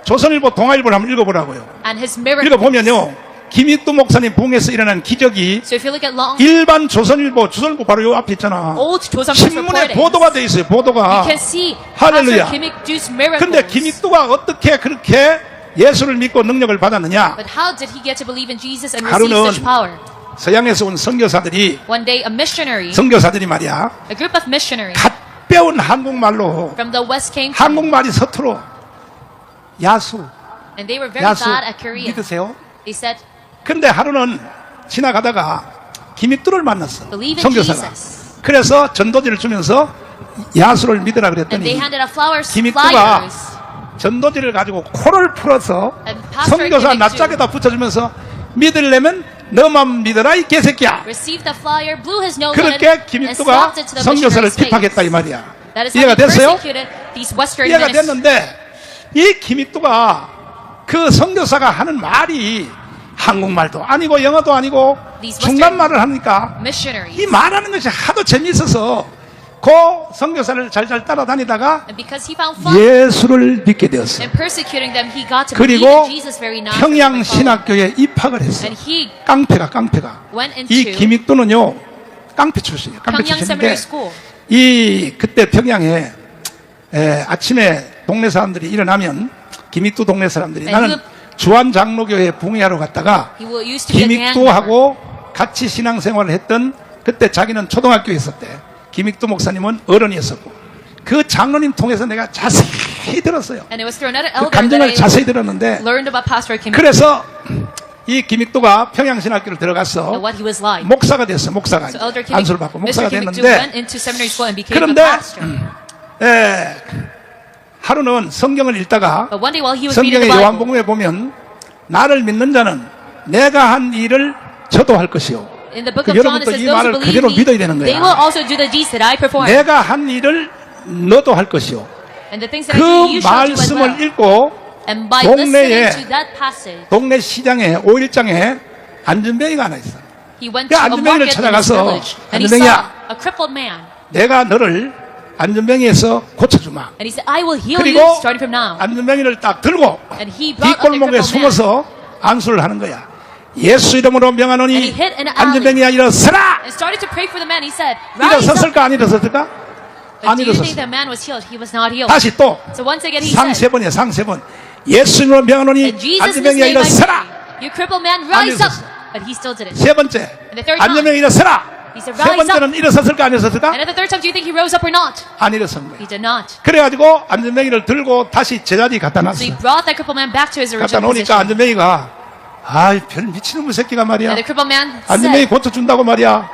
조선일보 동아일보를 한번 읽어보라고요. and his miracles. 읽어보면요, 김익두 목사님 부흥에서 일어난 기적이 So if you look at long 일반 조선일보 바로 요 앞에 있잖아. old Joseon Press 신문에 reportings, 보도가 돼 있어요. 보도가. you can see 할렐루야. Pastor Kim Ik Kee's miracles. 근데 김익두가 어떻게 그렇게 예수를 믿고 능력을 받았느냐? But how did he get to believe in Jesus and 하루는 receive such power? 서양에서 온 선교사들이 One day, a missionary, 말이야, a group of missionaries 갓 배운 한국말로 from the West came to him, 한국말이 서투러 야수 and they were very 야수 bad at Korean. 믿으세요? They said, 근데 하루는 지나가다가 김익두를 만났어. Believe in 선교사가. Jesus. 그래서 전도지를 주면서 야수를 믿으라 and they 그랬더니 handed out flowers, 김익두가 flyers, 전도지를 가지고 코를 풀어서 And Pastor 선교사 Kim Ik 납작에다 붙여주면서 믿으려면 너만 믿어라 이 개새끼야. received the flyer, blew his nose on it, 그렇게 and 김익두가 slapped it to the 선교사를 missionary's face. 핍박했다 이 말이야. That is how 이해가 he 됐어요? persecuted these Western 이해가 ministers. 됐는데 이 김익두가 그 선교사가 하는 말이 한국말도 아니고 영어도 아니고 These 중간말을 하니까 이 missionaries. 말하는 것이 하도 재미있어서 그 선교사를 잘잘 따라다니다가 And because he found fun 예수를 믿게 되었어요. in persecuting them, he got to believe 그리고 in Jesus very naturally. 평양 신학교에 입학을 했어요. And he 깡패가 went 이 into 김익두는요 깡패 출신이에요. 깡패 Pyongyang 출신인데 Seminary School. 이 그때 평양에 아침에 동네 사람들이 일어나면 김익두 동네 사람들이 And 나는 주한 장로교회 붕회하러 갔다가 He will used to be a gang member. 김익두하고 같이 신앙생활을 했던 그때 자기는 초등학교에 있었대. 김익두 목사님은 어른이었었고 그 장로님 통해서 내가 자세히 들었어요. And it was through another 그 elder that 감정을 I 자세히 들었는데 learned about Pastor Kim Ik 그래서 이 김익두가 평양신학교를 and 들어가서 what he was like. 목사가 됐어. 목사가 So Elder Kim 안수를 받고 목사가 Mr. Kim Ik 됐는데 went into seminary school and became a 그런데 pastor. 하루는 성경을 읽다가 But one day while he was reading 성경의 the Bible, 요한복음에 보면 나를 믿는 자는 내가 한 일을 저도 할 것이요. in the book 그 of John, it 여러분도 says 이 those 말을 who 그대로 believe 믿어야 me, 되는 they 거야. will also do the deeds that I perform. 내가 한 일을 너도 할 것이요. And the things that I do, 그 you shall do as well. 말씀을 읽고 And by 동네에 listening to that passage, 동네 시장에 5일장에 안전뱅이가 하나 있어. he went 그 to a 안전뱅이를 market in his 찾아가서 village, and he 안전뱅이야. saw a crippled man. 내가 너를 안전뱅이에서 고쳐주마. And he said, I will heal 그리고 you starting from now. 안전뱅이를 딱 들고 And he brought up the 뒷골목에 crippled man. 숨어서 안수를 하는 거야. 예수 이름으로 And 명하노니 he hid in an alley. 안전뱅이야 일어서라. And started to pray for the man. He said, rise up. 일어섰을까 안 일어섰을까? But 안 do you think 일어섰어. the man was healed? He was not healed. 다시 또 So once again he said, 상세 번이야 상세 번. 예수 이름으로 명하노니 in Jesus' 안전뱅이야 name I 일어서라. pray. You crippled man, rise up. But he still didn't. 세 번째 the third time, 안전뱅이 일어서라. he said, 세 rise up. 번째는 일어섰을까 안 일어섰을까? And at the third time, do you think he rose up or not? 안 일어선 거야. He did not. 그래가지고 안전뱅이를 들고 다시 제자리 갖다 놨어. So he brought that crippled man back to his 갖다 original 놓으니까 position. 안전뱅이가 아이 별 미친놈의 새끼가 말이야. And the crippled man 안전뱅이 said, 고쳐준다고 말이야.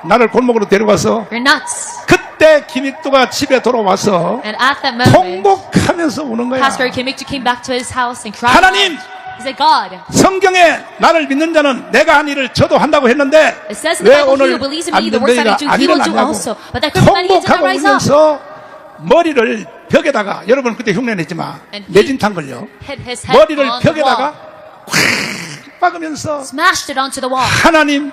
나를 골목으로 데려가서 you're nuts. 그때 김익두가 집에 돌아와서 And at that moment, 통곡하면서 우는 거야. Pastor Kim Ik came back to his house and cried 하나님! out. He said, God, 성경에 나를 믿는 자는 내가 한 일을 저도 한다고 했는데 it says in the 왜 Bible, he 오늘 who believes in me, the works that I 안전뱅이가 do, 안 he will do 일어나냐고 also. But that crippled man, he did not 통곡하고 rise up. 울면서 머리를 벽에다가, 여러분 그때 흉내 냈지만 And 내진탕 걸려 hit his head 머리를 on the 벽에다가 wall, 콱 박으면서 smashed it onto the wall. 하나님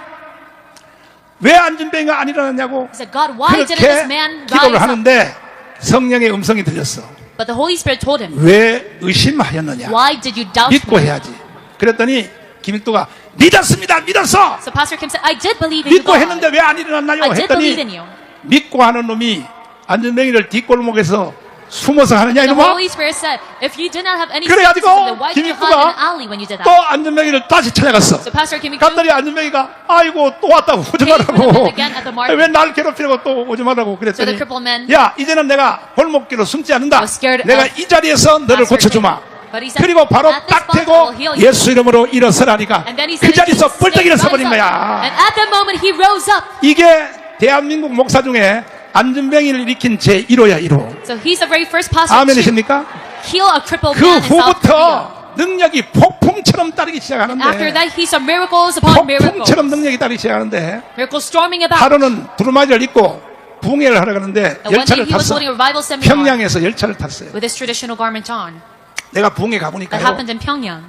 왜 안진뱅이가 안 일어났냐고 He said, God, why didn't this 그렇게 man 기도를 rise up? 하는데 성령의 음성이 들렸어. But the Holy Spirit told him, 왜 의심하였느냐? why did you doubt 믿고 me? 해야지. 그랬더니 김익도가 믿었습니다. 믿었어. So Pastor Kim said, I did believe in you, 믿고 했는데 God. 왜 안 일어났나요? I did believe in 했더니 you. 믿고 하는 놈이 안전뱅이를 뒷골목에서 숨어서 하느냐 The 이놈아. Holy Spirit said, if you did not have any skepticism, 그래가지고 then why did you hide in an alley when you did 김익도가 또 that? 안전뱅이를 다시 찾아갔어. So Pastor Kim 갔더니 안전뱅이가 아이고 또 왔다고 오지 Hey, put him 말라고. in again at the market. 왜 날 괴롭히려고 또 오지 말라고 So the 그랬더니 crippled man 야 이제는 내가 골목길로 숨지 않는다. was scared 내가 of 이 자리에서 너를 Pastor 고쳐주마. Kim. But he said, 그리고 바로 at this 딱 spot, I 대고 will heal you. 예수 이름으로 일어서라니까 And then he 그 said, 자리에서 "Jesus, 뻘떡 rise 일어서버린 up." 거야. And at that moment he rose up. 이게 대한민국 목사 중에 안전뱅이를 일으킨 제1호야 1호. So he's the very first pastor to 아멘이십니까? heal a crippled 그 man in South Korea. 후부터 능력이 폭풍처럼 따르기 After 시작하는데 that he saw miracles upon miracles. 폭풍처럼 능력이 따르기 시작하는데 Miracles storming about. 하루는 두루마리를 입고 부흥회를 하러 가는데 And one day 열차를 he was 탔어. holding a revival seminar 평양에서 열차를 탔어요. with his traditional garment on. 내가 부흥회 That 가보니까요. happened in Pyongyang.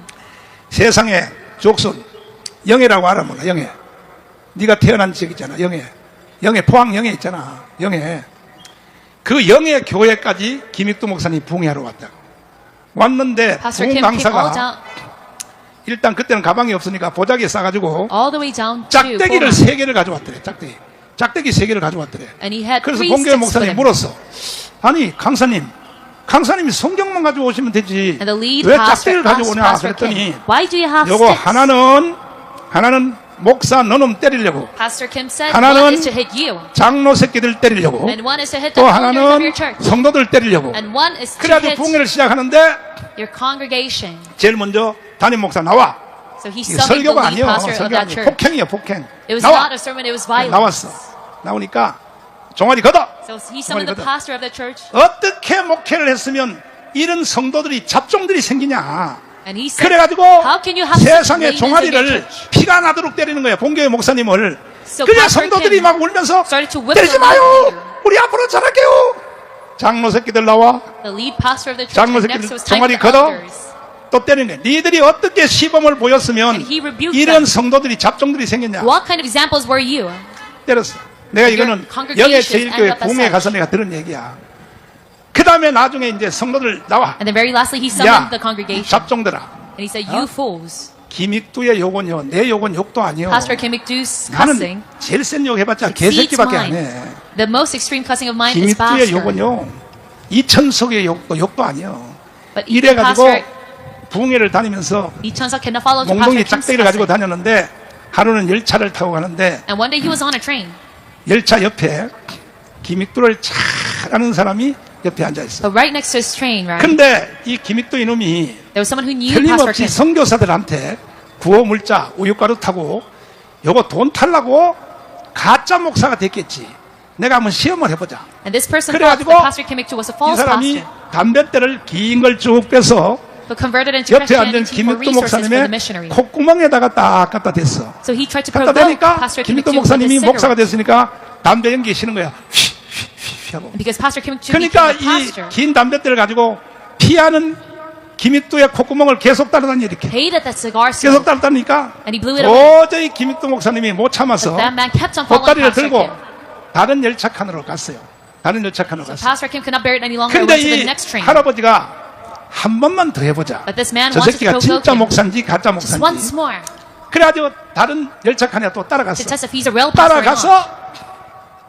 세상에 족순 영예라고 알아 몰라 영예. 네가 태어난 지역 있잖아 영예. 영예 포항 영예 있잖아 영예. 그 영예 교회까지 김익도 목사님 부흥회하러 왔다고. 왔는데 Pastor 부흥 Kim came all 강사가 down, 일단 그때는 가방이 없으니까 보자기에 싸가지고 all the way down to 짝대기를 Pohang. 3개를 가져왔더래. 짝대기 3개를 가져왔더래. And he had 그래서 3 본교회 sticks with 목사님이 him. 물었어. 아니 강사님이 성경만 가지고 오시면 되지 And the lead 왜 pastor 짝대기를 asked 가져오냐 Pastor 그랬더니 Kim, why do you have 요거 sticks? 하나는 목사 너놈 때리려고, Pastor Kim said, 하나는 one is to hit you, 장로 새끼들 때리려고, and one is to hit 또 the elders of your 하나는 church, 성도들 때리려고. and one is to 그래가지고 hit 부흥회를 시작하는데 your congregation. 제일 먼저 담임 목사 나와. So he 이게 summoned the 설교가 lead 아니에요. pastor of 설교 that 아니에요. church. 폭행이에요 폭행. It was 나와. not a sermon, it was violence. 나왔어. 나오니까 종아리 걷어. So he summoned the 종아리 걷어. pastor of the church, 어떻게 목회를 했으면 이런 성도들이 잡종들이 생기냐. and he said, 그래가지고 how can you have such 세상에 ladies in your 종아리를 church? 피가 나도록 때리는 거야. 본교회 목사님을. So 그냥 Pastor 성도들이 Kim 막 울면서 started to whip 때리지 them out 마요. later. 우리 앞으로 잘할게요. 장로 새끼들 나와. The lead pastor of the church, 장로 and 새끼들 next was time 종아리 for the 걷어. elders. 또 때리는 거야. 니들이 어떻게 시범을 보였으면 And he rebuked 이런 them. 성도들이 잡종들이 생겼냐. What kind of examples were you? 때렸어. 내가 Your 이거는 congregations 영예 end 제일교회 up as 부흥회 such. 가서 내가 들은 얘기야. 그 다음에 나중에 이제 성도들 나와. And then very lastly, he 야, summoned the congregation. 잡종들아. And he said, you fools. 김익두의 욕은요, 내 욕은 욕도 아니요. Pastor Kim McDo's 나는 cussing 제일 센 욕 해봤자 exceeds 개새끼밖에 안 mine. 해. The most extreme cussing of mine is 김익두의 pastor. 욕은요, 이천석의 욕도 아니요. But 이래가지고 pastor 부흥회를 다니면서 이천석 cannot follow to Pastor 몽둥이 Kim's 짝대기를 가지고 cussing. 다녔는데 하루는 열차를 타고 가는데 And one day he was on a train. 열차 옆에 김익두를 잘 아는 사람이 옆에 앉아 있어. But right next to his train, right, 근데 이 김익두 이놈이 there was someone who knew Pastor 틀림없이 Kim. 선교사들한테 구호 물자 우유가루 타고 요거 돈 탈라고 가짜 목사가 됐겠지. 내가 한번 시험을 해보자. And this person thought 그래가지고 that Pastor Kim McDo was a 이 false 사람이 pastor, 담뱃대를 긴 걸 쭉 빼서 but converted into 옆에 앉은 Christianity for 김익두 resources for the 목사님의 missionary. 콧구멍에다가 딱 갖다 댔어. So he tried to 갖다 provoke 대니까 Pastor Kim 김익두 McDo with 목사님이 his 목사가 cigarette. 됐으니까 담배 연기 쉬는 거야. 휘휘휘 하고. Because Pastor Kim McDo 그러니까 became a 이 pastor. 긴 담뱃대를 가지고 피하는 김익두의 콧구멍을 계속 따라다니 이렇게. Hated that cigar 계속 smoke, 따라다니까 and he blew it away. 도저히 김익두 목사님이 못 참아서 That man kept on following 보따리를 Pastor 들고 Kim. 다른 열차 칸으로 갔어요. 다른 열차 칸으로 갔어요. Pastor Kim could not bear it any longer and 근데 went to the 이 next train. 할아버지가 한 번만 더 해보자. But this man 저 wanted to 새끼가 provoke 진짜 him. 목사인지 가짜 Just once 목사인지. more 그래가지고 다른 열차 칸에 또 to 따라갔어. test if he's a real pastor or not. 따라가서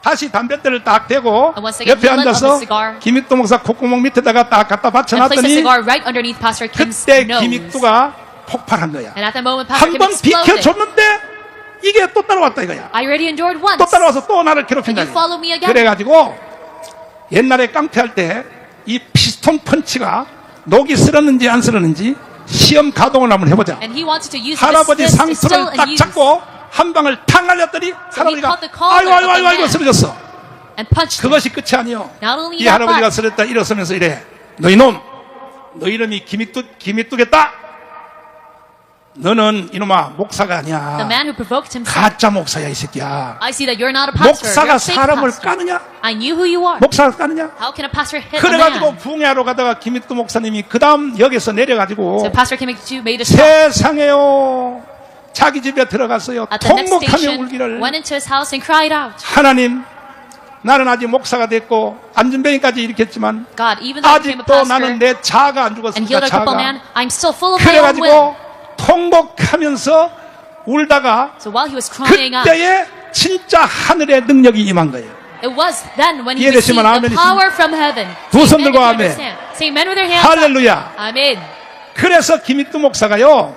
다시 담뱃대를 딱 대고 And once again, 옆에 he lit up 앉아서 the cigar. 김익두 목사 콧구멍 밑에다가 딱 갖다 And placed the 받쳐놨더니 cigar right underneath Pastor Kim's 그때 nose. 김익두가 폭발한 거야. And at that moment, Pastor 한 Kim 번 exploded. 비켜줬는데 이게 또 따라왔다 이거야. I already endured once. 또 따라와서 또 나를 괴롭힌다. And you follow me again? 그래가지고 옛날에 깡패할 때 이 피스톤 펀치가 녹이 쓸었는지 안 쓸었는지 시험 가동을 한번 해보자. And he wanted to use 할아버지 this fist is still 상투를 in 딱 use. 잡고 한 방을 탁 날렸더니 할아버지가 caught the collar 아이고 of the man. 쓰러졌어. And punched him. 그것이 끝이 아니요. Not only 이 that, 할아버지가 but 쓰러졌다 일어서면서 이래. 너 이놈, 너 이름이 김익두겠다. 너는 이놈아 목사가 The 아니야. man who provoked himself. 가짜 목사야 이 새끼야. I see that you're not a pastor. You're 목사가 a fake 사람을 pastor. 까느냐? I knew who you are. 목사가 까느냐? How can a pastor hit a 그래가지고 man? 부흥회하러 가다가 김익두 목사님이 그 다음 역에서 내려가지고 So Pastor Kim made a stop 세상에요. 자기 집에 들어갔어요. at the next 통곡하며 station, 울기를. went into his house and cried out, 하나님, 나는 아직 목사가 됐고 안전병이까지 일으켰지만 God, even though I became a 아직도 나는 pastor 내 자아가 안 and 죽었습니다. healed a crippled 자아가. man, I'm still full of my own will. 그래가지고 통곡하면서 울다가 So while he was crying out, 그때에 진짜 하늘의 능력이 임한 거예요. it was then when he 이해되시면 received the 아멘이십니다. power from heaven. 두 Say 손 amen 들고 if you 아멘. understand. Say amen with your hands up. 할렐루야. Amen. 그래서 김익두 목사가요,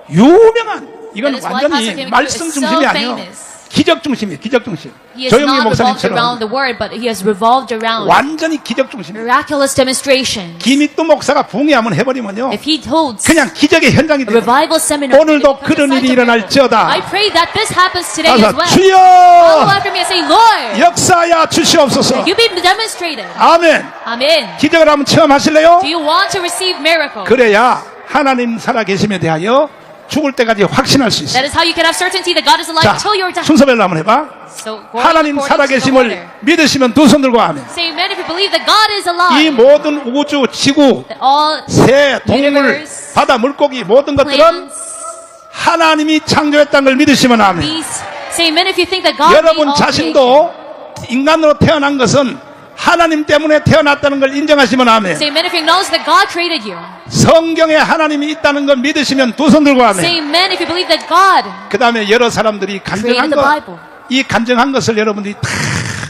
유명한, 이건 That is why Pastor 완전히 Kim 말씀 is so 중심이 아니에요. famous. 기적 중심이에요, 기적 중심. He has 조영기 not revolved around 목사님처럼 the word, but he has revolved around 완전히 기적 중심이에요. miraculous demonstrations. 김익두 목사가 부흥회 한번 해버리면요, If he holds 그냥 기적의 현장이 a 돼요. revival seminar, 오늘도 it becomes a 그런 sign 일이 of 일어날지어다. miracle. I pray that this happens today as 가서 well. 주여 Follow after me and say, Lord, 역사야 주시옵소서. you be demonstrated. 아멘. Amen. 기적을 한번 체험하실래요? Do you want to receive miracle? 그래야 하나님 살아계심에 대하여 죽을 때까지 확신할 수 있어요. That is how you can have certainty that God is alive 자, until you're dead. 순서별로 한번 해봐. So, going 하나님 according to the 살아계심을 order. 믿으시면 두 손 들고 아멘. Say amen if you believe that God is 이 alive. 모든 우주, 지구, That all 새, 동물, universe, 바다, 물고기 모든 것들은 plants, 하나님이 창조했다는 걸 믿으시면 아멘. beasts. Say amen if you think that God made 여러분 all creation. 자신도 인간으로 태어난 것은 하나님 때문에 태어났다는 걸 인정하시면 아멘. Say amen if you acknowledge that God created you. 성경에 하나님이 있다는 걸 믿으시면 두 손 들고 Say 아멘. amen if you believe that God 그 다음에 여러 사람들이 간증한 created the 것, Bible. 이 간증한 것을 여러분들이 다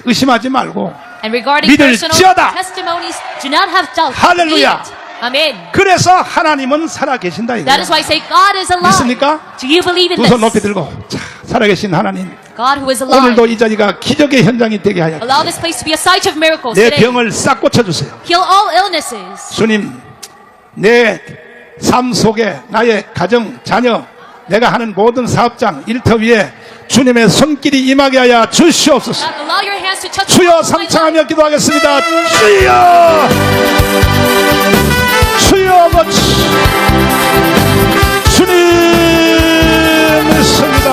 의심하지 말고 And regarding 믿을지어다. personal testimonies, do not have doubt. 할렐루야. Believe it. Amen. 그래서 하나님은 살아계신다 이거야. That is why I say God is alive. 믿습니까? Do you believe in 두 손 높이 this? 들고 자, 살아계신 하나님, God who is alive. 오늘도 이 자리가 기적의 현장이 되게 하여 Allow this place to be a site of miracles 내 today. 병을 싹 고쳐주세요. Heal all illnesses. 주님, 내 삶 속에 나의 가정, 자녀, 내가 하는 모든 사업장, 일터 위에 주님의 손길이 임하게 하여 주시옵소서. God, allow your hands to touch 주여 all my life. 삼창하며 기도하겠습니다. 주여, 주여 아버지, 주님 믿습니다.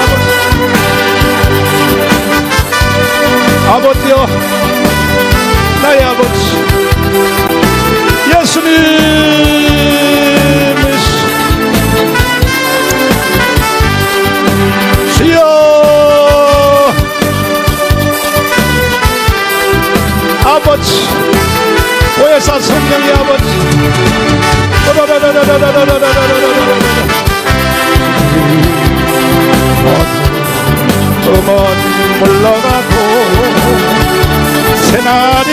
아버지여, 나의 아버지 예수님 주여, 아버지, 오해사 성령의 아버지, 어둠은 물러가고 새날이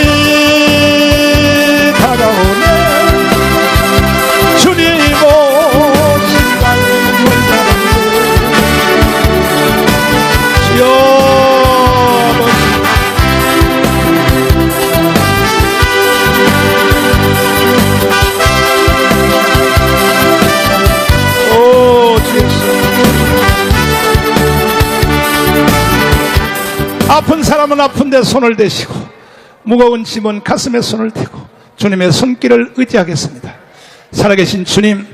다가오네. 주님 오신 날 주여 오 주여. 아픈 사람은 아픈데 손을 대시고 무거운 짐은 가슴에 손을 대고 주님의 손길을 의지하겠습니다. 살아계신 주님,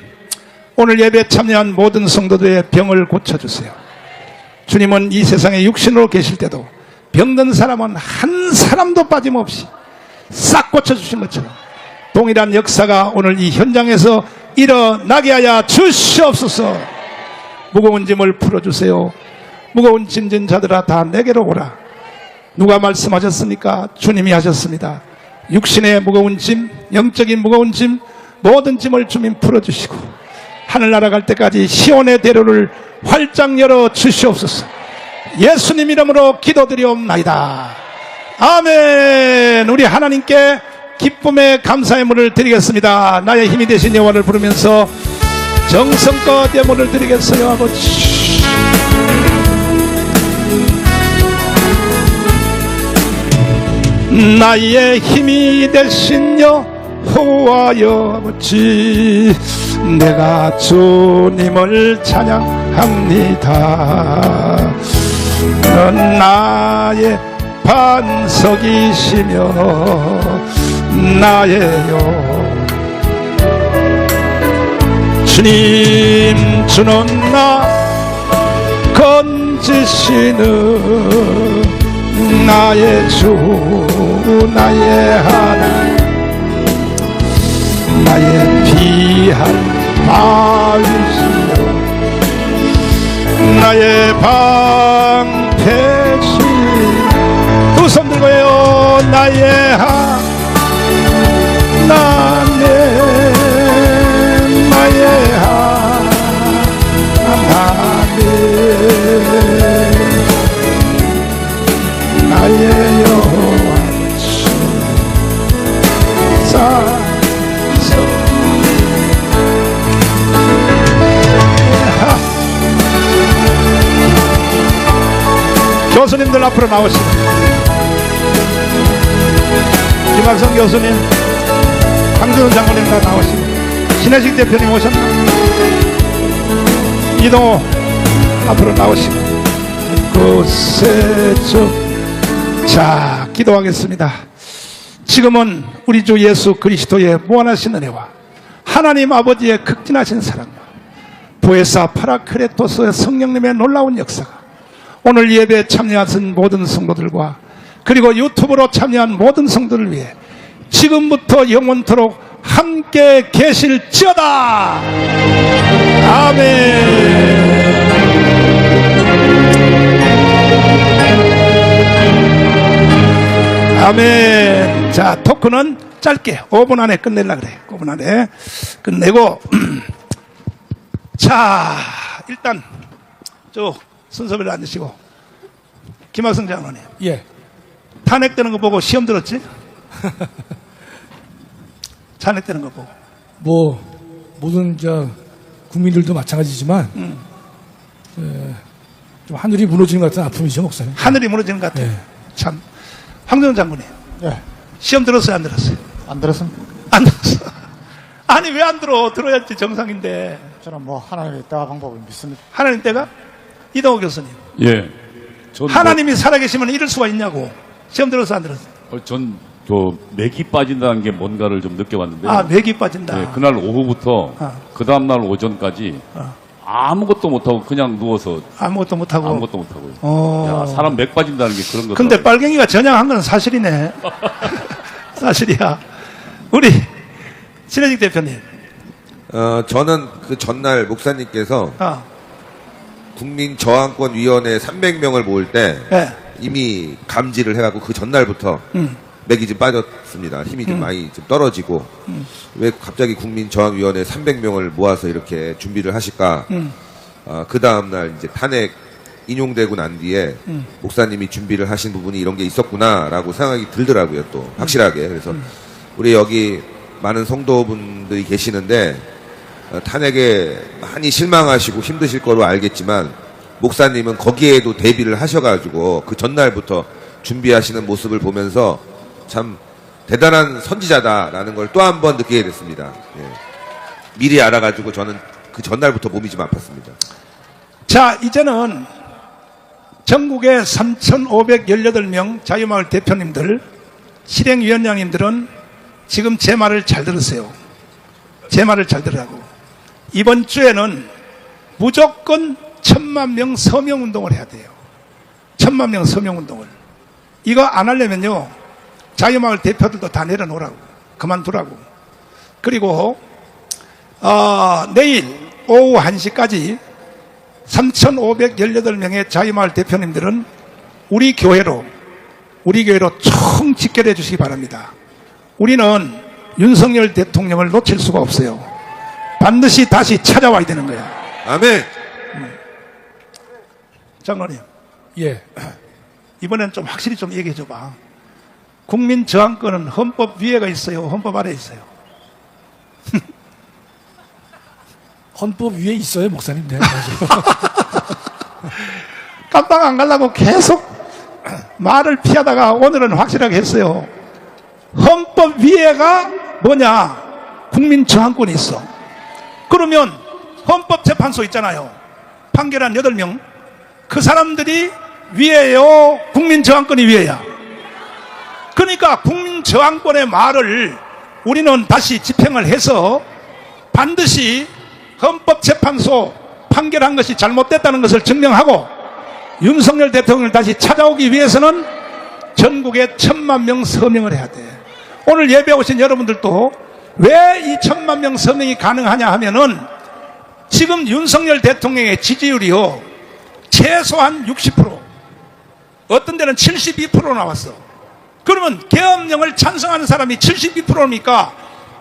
오늘 예배 참여한 모든 성도들의 병을 고쳐주세요. 주님은 이 세상에 육신으로 계실 때도 병든 사람은 한 사람도 빠짐없이 싹 고쳐주신 것처럼 동일한 역사가 오늘 이 현장에서 일어나게 하여 주시옵소서. 무거운 짐을 풀어주세요. 무거운 짐진 자들아 다 내게로 오라. 누가 말씀하셨습니까? 주님이 하셨습니다. 육신의 무거운 짐, 영적인 무거운 짐, 모든 짐을 주님 풀어주시고 하늘나라 갈 때까지 시온의 대로를 활짝 열어 주시옵소서. 예수님 이름으로 기도드리옵나이다. 아멘. 우리 하나님께 기쁨의 감사의 물을 드리겠습니다. 나의 힘이 되신 여호와를 부르면서 정성껏 예물을 드리겠어요. 아버지, 나의 힘이 되신 여호와여 아버지, 내가 주님을 찬양합니다. 넌 나의 반석이시며 나의요. 주님 주는 나 건지시는 나의 주 나의 하나님 나의 귀한 바위시여 나의 방패시 두 손 들고 해요 나의 하나님 나의 하나님 나의 여호와 교수님들 앞으로 나오시고 김학성 교수님 황준호 장군님 다 나오시고 신혜식 대표님 오셨나? 이동호 앞으로 나오시고 곳에 자 기도하겠습니다. 지금은 우리 주 예수 그리스도의 무한하신 은혜와 하나님 아버지의 극진하신 사랑과 보혜사 파라크레토스의 성령님의 놀라운 역사가 오늘 예배에 참여하신 모든 성도들과 그리고 유튜브로 참여한 모든 성도를 위해 지금부터 영원토록 함께 계실지어다. 아멘. 아멘. 자, 토크는 짧게 5분 안에 끝내려고 그래. 5분 안에 끝내고 자, 일단 저 순서별로 앉으시고 김학성 장로님. 예. 탄핵되는 거 보고 시험 들었지? 탄핵되는 거 보고. 뭐 모든 국민들도 마찬가지지만 좀 하늘이 무너지는 것 같은 아픔이죠, 목사님. 하늘이 무너지는 것 같아요. 예. 참. 황정은 장군님. 예, 시험 들었어요, 안 들었어요? 안 들었습니다. 안 들었어. 아니, 왜 안 들어? 들어야지 정상인데. 저는 뭐 하나님의 때와 방법을 믿습니다. 하나님 때가? 이동호 교수님. 예. 전 하나님이 살아계시면 이럴 수가 있냐고. 시험 들었어, 안 들었어? 전 맥이 빠진다는 게 뭔가를 좀 느껴봤는데. 아, 맥이 빠진다. 예, 그날 오후부터 그 다음날 오전까지 아무것도 못하고 그냥 누워서 아무것도 못하고. 아무것도 못하고요. 야, 사람 맥 빠진다는 게 그런 거죠. 근데 빨갱이가 전향한 건 사실이네. 사실이야. 우리 신혜직 대표님. 저는 그 전날 목사님께서 국민저항권위원회 300명을 모을 때 예. 이미 감지를 해갖고 그 전날부터 맥이 좀 빠졌습니다. 힘이 좀 많이 좀 떨어지고 왜 갑자기 국민저항위원회 300명을 모아서 이렇게 준비를 하실까? 그 다음날 이제 탄핵 인용되고 난 뒤에 목사님이 준비를 하신 부분이 이런 게 있었구나라고 생각이 들더라고요. 또 확실하게. 그래서 우리 여기 많은 성도분들이 계시는데 탄핵에 많이 실망하시고 힘드실 거로 알겠지만 목사님은 거기에도 대비를 하셔가지고 그 전날부터 준비하시는 모습을 보면서 참 대단한 선지자다라는 걸 또 한 번 느끼게 됐습니다. 예. 미리 알아가지고 저는 그 전날부터 몸이 좀 아팠습니다. 자, 이제는 전국의 3,518명 자유마을 대표님들, 실행위원장님들은 지금 제 말을 잘 들으세요. 제 말을 잘 들으라고. 이번 주에는 무조건 1,000만 명 서명운동을 해야 돼요. 1,000만 명 서명운동을. 이거 안 하려면요, 자유마을 대표들도 다 내려놓으라고. 그만두라고. 그리고 내일 오후 1시까지 3,518명의 자유마을 대표님들은 우리 교회로 총 집결해 주시기 바랍니다. 우리는 윤석열 대통령을 놓칠 수가 없어요. 반드시 다시 찾아와야 되는 거야. 아멘. 장로님, 예. 이번엔 좀 확실히 좀 얘기해 줘봐. 국민 저항권은 헌법 위에가 있어요, 헌법 아래에 있어요? 헌법 위에 있어요, 목사님. 네, 깜빡 안 가려고 계속 말을 피하다가 오늘은 확실하게 했어요. 헌법 위에가 뭐냐? 국민 저항권이 있어. 그러면 헌법재판소 있잖아요. 판결한 8명. 그 사람들이 위에요? 국민 저항권이 위에야? 그러니까 국민 저항권의 말을 우리는 다시 집행을 해서 반드시 헌법재판소 판결한 것이 잘못됐다는 것을 증명하고 윤석열 대통령을 다시 찾아오기 위해서는 전국에 1,000만 명 서명을 해야 돼. 오늘 예배 오신 여러분들도 왜 이 1,000만 명 서명이 가능하냐 하면은 지금 윤석열 대통령의 지지율이요 최소한 60%, 어떤 데는 72% 나왔어. 그러면 계엄령을 찬성하는 사람이 72%입니까?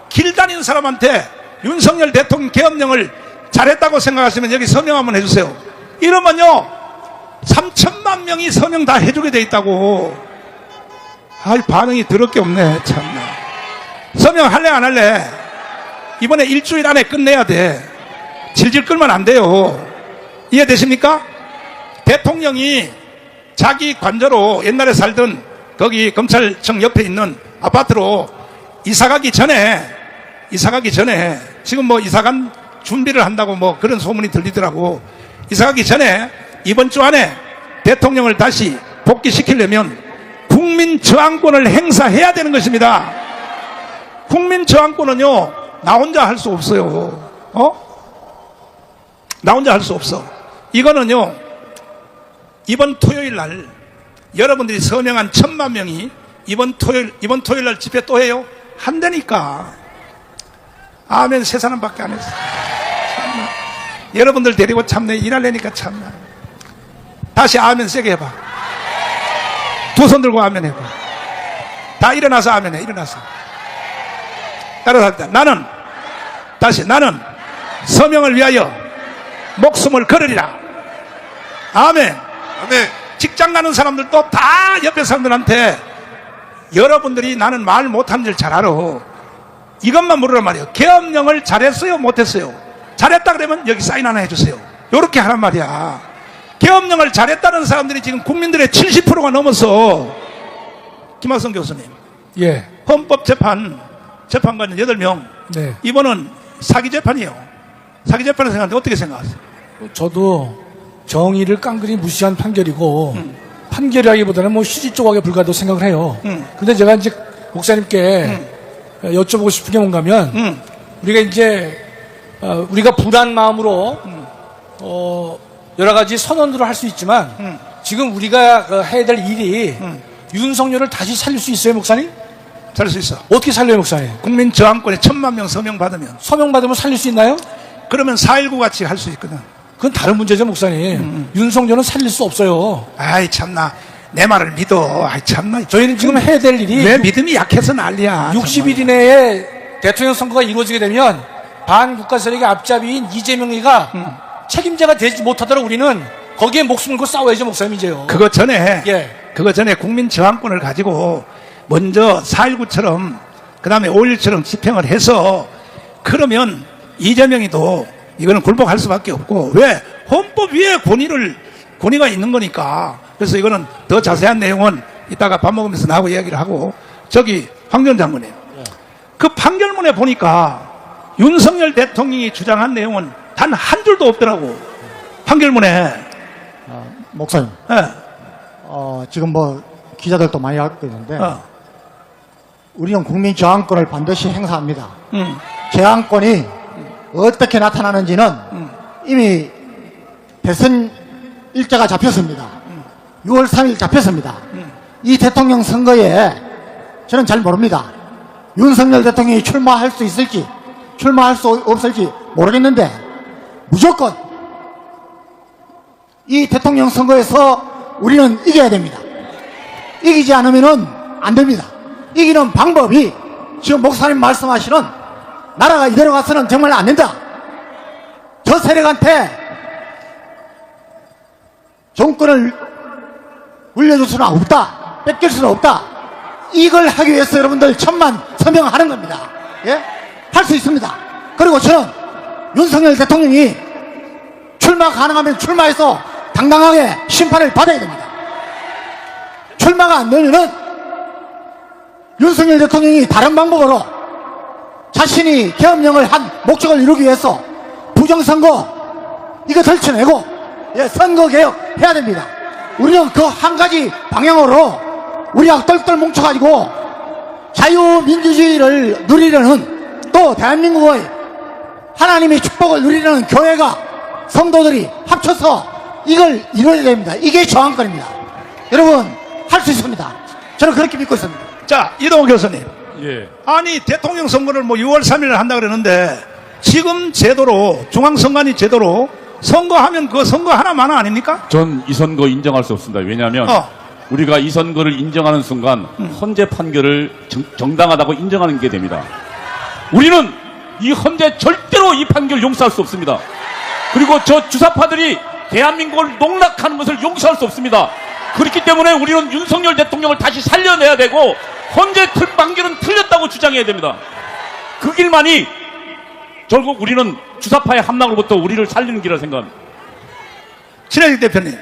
길 다니는 사람한테 윤석열 대통령 계엄령을 잘했다고 생각하시면 여기 서명 한번 해주세요. 이러면요 3,000만 명이 서명 다 해주게 돼 있다고. 아이, 반응이 더럽게 없네. 참나. 서명 할래 안 할래? 이번에 일주일 안에 끝내야 돼. 질질 끌면 안 돼요. 이해되십니까? 대통령이 자기 관저로 옛날에 살던 거기 검찰청 옆에 있는 아파트로 이사가기 전에 지금 뭐 이사간 준비를 한다고 뭐 그런 소문이 들리더라고. 이사가기 전에 이번 주 안에 대통령을 다시 복귀시키려면 국민저항권을 행사해야 되는 것입니다. 국민저항권은요 나 혼자 할 수 없어요. 나 혼자 할 수 없어. 이거는요 이번 토요일 날 여러분들이 서명한 1,000만 명이 이번 토요일 날 집회 또 해요? 한다니까. 아멘 세 사람밖에 안 했어. 참나. 여러분들 데리고 참내 일하려니까 참나. 다시 아멘 세게 해봐. 두 손 들고 아멘 해봐. 다 일어나서 아멘 해. 일어나서. 따라서 합니다. 나는 서명을 위하여 목숨을 걸으리라. 아멘. 아멘. 직장 가는 사람들도 다 옆에 사람들한테 여러분들이 나는 말 못하는 줄 잘 알아. 이것만 물으란 말이에요. 계엄령을 잘했어요? 못했어요? 잘했다 그러면 여기 사인 하나 해주세요. 요렇게 하란 말이야. 계엄령을 잘했다는 사람들이 지금 국민들의 70%가 넘어서. 김학성 교수님, 예. 헌법재판관은 8명. 네. 이번은 사기재판이에요. 사기재판을 생각하는데 어떻게 생각하세요? 저도 정의를 깡그리 무시한 판결이고 판결이라기보다는 뭐 휴지 조각에 불과하다고 생각을 해요. 근데 제가 이제 목사님께 여쭤보고 싶은 게 뭔가면 우리가 이제 우리가 불안 마음으로 여러 가지 선언들을 할 수 있지만 지금 우리가 해야 될 일이 윤석열을 다시 살릴 수 있어요, 목사님? 살 수 있어. 어떻게 살려요, 목사님? 국민저항권에 1,000만 명 서명 받으면. 서명 받으면 살릴 수 있나요? 그러면 4.19 같이 할 수 있거든. 그건 다른 문제죠, 목사님. 윤석열은 살릴 수 없어요. 아이 참나 내 말을 믿어. 아이 참나 저희는 지금 해야 될 일이 내 믿음이 약해서 난리야. 60일 이내에 대통령 선거가 이루어지게 되면 반국가 세력의 앞잡이인 이재명이가 책임자가 되지 못하도록 우리는 거기에 목숨 걸고 싸워야죠, 목사님. 이제요. 그거 전에 예. 그거 전에 국민저항권을 가지고 먼저 4.19처럼 그 다음에 5.18처럼 집행을 해서 그러면 이재명이도 이거는 굴복할 수밖에 없고. 왜? 헌법 위에 권위가 있는 거니까. 그래서 이거는 더 자세한 내용은 이따가 밥 먹으면서 나하고 이야기를 하고. 저기 황 전 장관님, 그 판결문에 보니까 윤석열 대통령이 주장한 내용은 단 한 줄도 없더라고. 판결문에. 목사님, 예. 지금 뭐 기자들도 많이 하고 있는데 어. 우리는 국민 저항권을 반드시 행사합니다. 저항권이 어떻게 나타나는지는 이미 대선 일자가 잡혔습니다. 6월 3일 잡혔습니다. 이 대통령 선거에 저는 잘 모릅니다. 윤석열 대통령이 출마할 수 있을지 출마할 수 없을지 모르겠는데 무조건 이 대통령 선거에서 우리는 이겨야 됩니다. 이기지 않으면 안 됩니다. 이기는 방법이 지금 목사님 말씀하시는 나라가 이대로 가서는 정말 안 된다. 저 세력한테 정권을 물려줄 수는 없다. 뺏길 수는 없다. 이걸 하기 위해서 여러분들 1,000만 서명하는 겁니다. 예? 할 수 있습니다. 그리고 저는 윤석열 대통령이 출마 가능하면 출마해서 당당하게 심판을 받아야 됩니다. 출마가 안 되면은 윤석열 대통령이 다른 방법으로 자신이 계엄령을 한 목적을 이루기 위해서 부정선거 이거 덜쳐내고 선거개혁 해야 됩니다. 우리는 그 한 가지 방향으로 우리가 똘똘 뭉쳐가지고 자유민주주의를 누리려는 또 대한민국의 하나님의 축복을 누리려는 교회가 성도들이 합쳐서 이걸 이루어야 됩니다. 이게 저항권입니다. 여러분, 할 수 있습니다. 저는 그렇게 믿고 있습니다. 자, 이동호 교수님. 예. 아니, 대통령 선거를 뭐 6월 3일에 한다 그러는데 지금 제도로, 중앙선관위 제도로 선거하면 그 선거 하나만 아닙니까? 전 이 선거 인정할 수 없습니다. 왜냐하면 우리가 이 선거를 인정하는 순간 헌재 판결을 정당하다고 인정하는 게 됩니다. 우리는 이 헌재 절대로 이 판결을 용서할 수 없습니다. 그리고 저 주사파들이 대한민국을 농락하는 것을 용서할 수 없습니다. 그렇기 때문에 우리는 윤석열 대통령을 다시 살려내야 되고 헌재 판결은 틀렸다고 주장해야 됩니다. 그 길만이 결국 우리는 주사파의 함락으로부터 우리를 살리는 길이라 생각합니다. 친해직 대표님.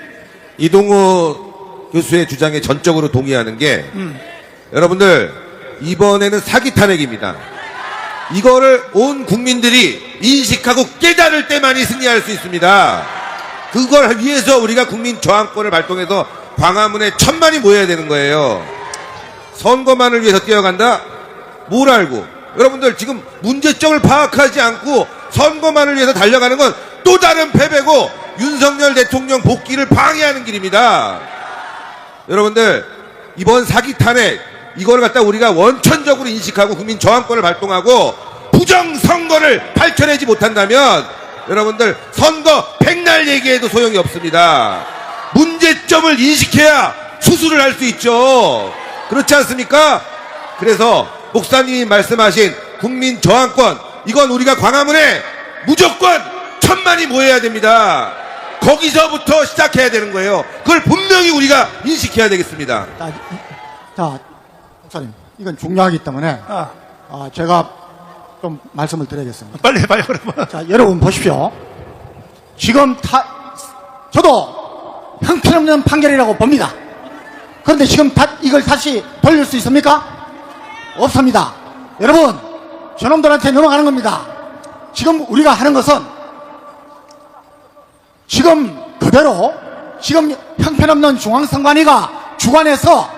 이동호 교수의 주장에 전적으로 동의하는 게 여러분들 이번에는 사기 탄핵입니다. 이거를 온 국민들이 인식하고 깨달을 때만이 승리할 수 있습니다. 그걸 위해서 우리가 국민 저항권을 발동해서 광화문에 1000만이 모여야 되는 거예요. 선거만을 위해서 뛰어간다? 뭘 알고? 여러분들 지금 문제점을 파악하지 않고 선거만을 위해서 달려가는 건 또 다른 패배고 윤석열 대통령 복귀를 방해하는 길입니다. 여러분들 이번 사기 탄핵 이걸 갖다 우리가 원천적으로 인식하고 국민 저항권을 발동하고 부정선거를 밝혀내지 못한다면 여러분들 선거 백날 얘기해도 소용이 없습니다. 문제점을 인식해야 수술을 할 수 있죠. 그렇지 않습니까? 그래서 목사님이 말씀하신 국민 저항권 이건 우리가 광화문에 무조건 1000만이 모여야 됩니다. 거기서부터 시작해야 되는 거예요. 그걸 분명히 우리가 인식해야 되겠습니다. 자, 목사님, 이건 중요하기 때문에 제가 좀 말씀을 드리겠습니다. 빨리 해봐요, 그러면. 자, 여러분 보십시오. 지금 저도 형편없는 판결이라고 봅니다. 그런데 지금 이걸 다시 돌릴 수 있습니까? 없습니다. 여러분, 저놈들한테 넘어가는 겁니다. 지금 우리가 하는 것은 지금 그대로 지금 형편없는 중앙선관위가 주관해서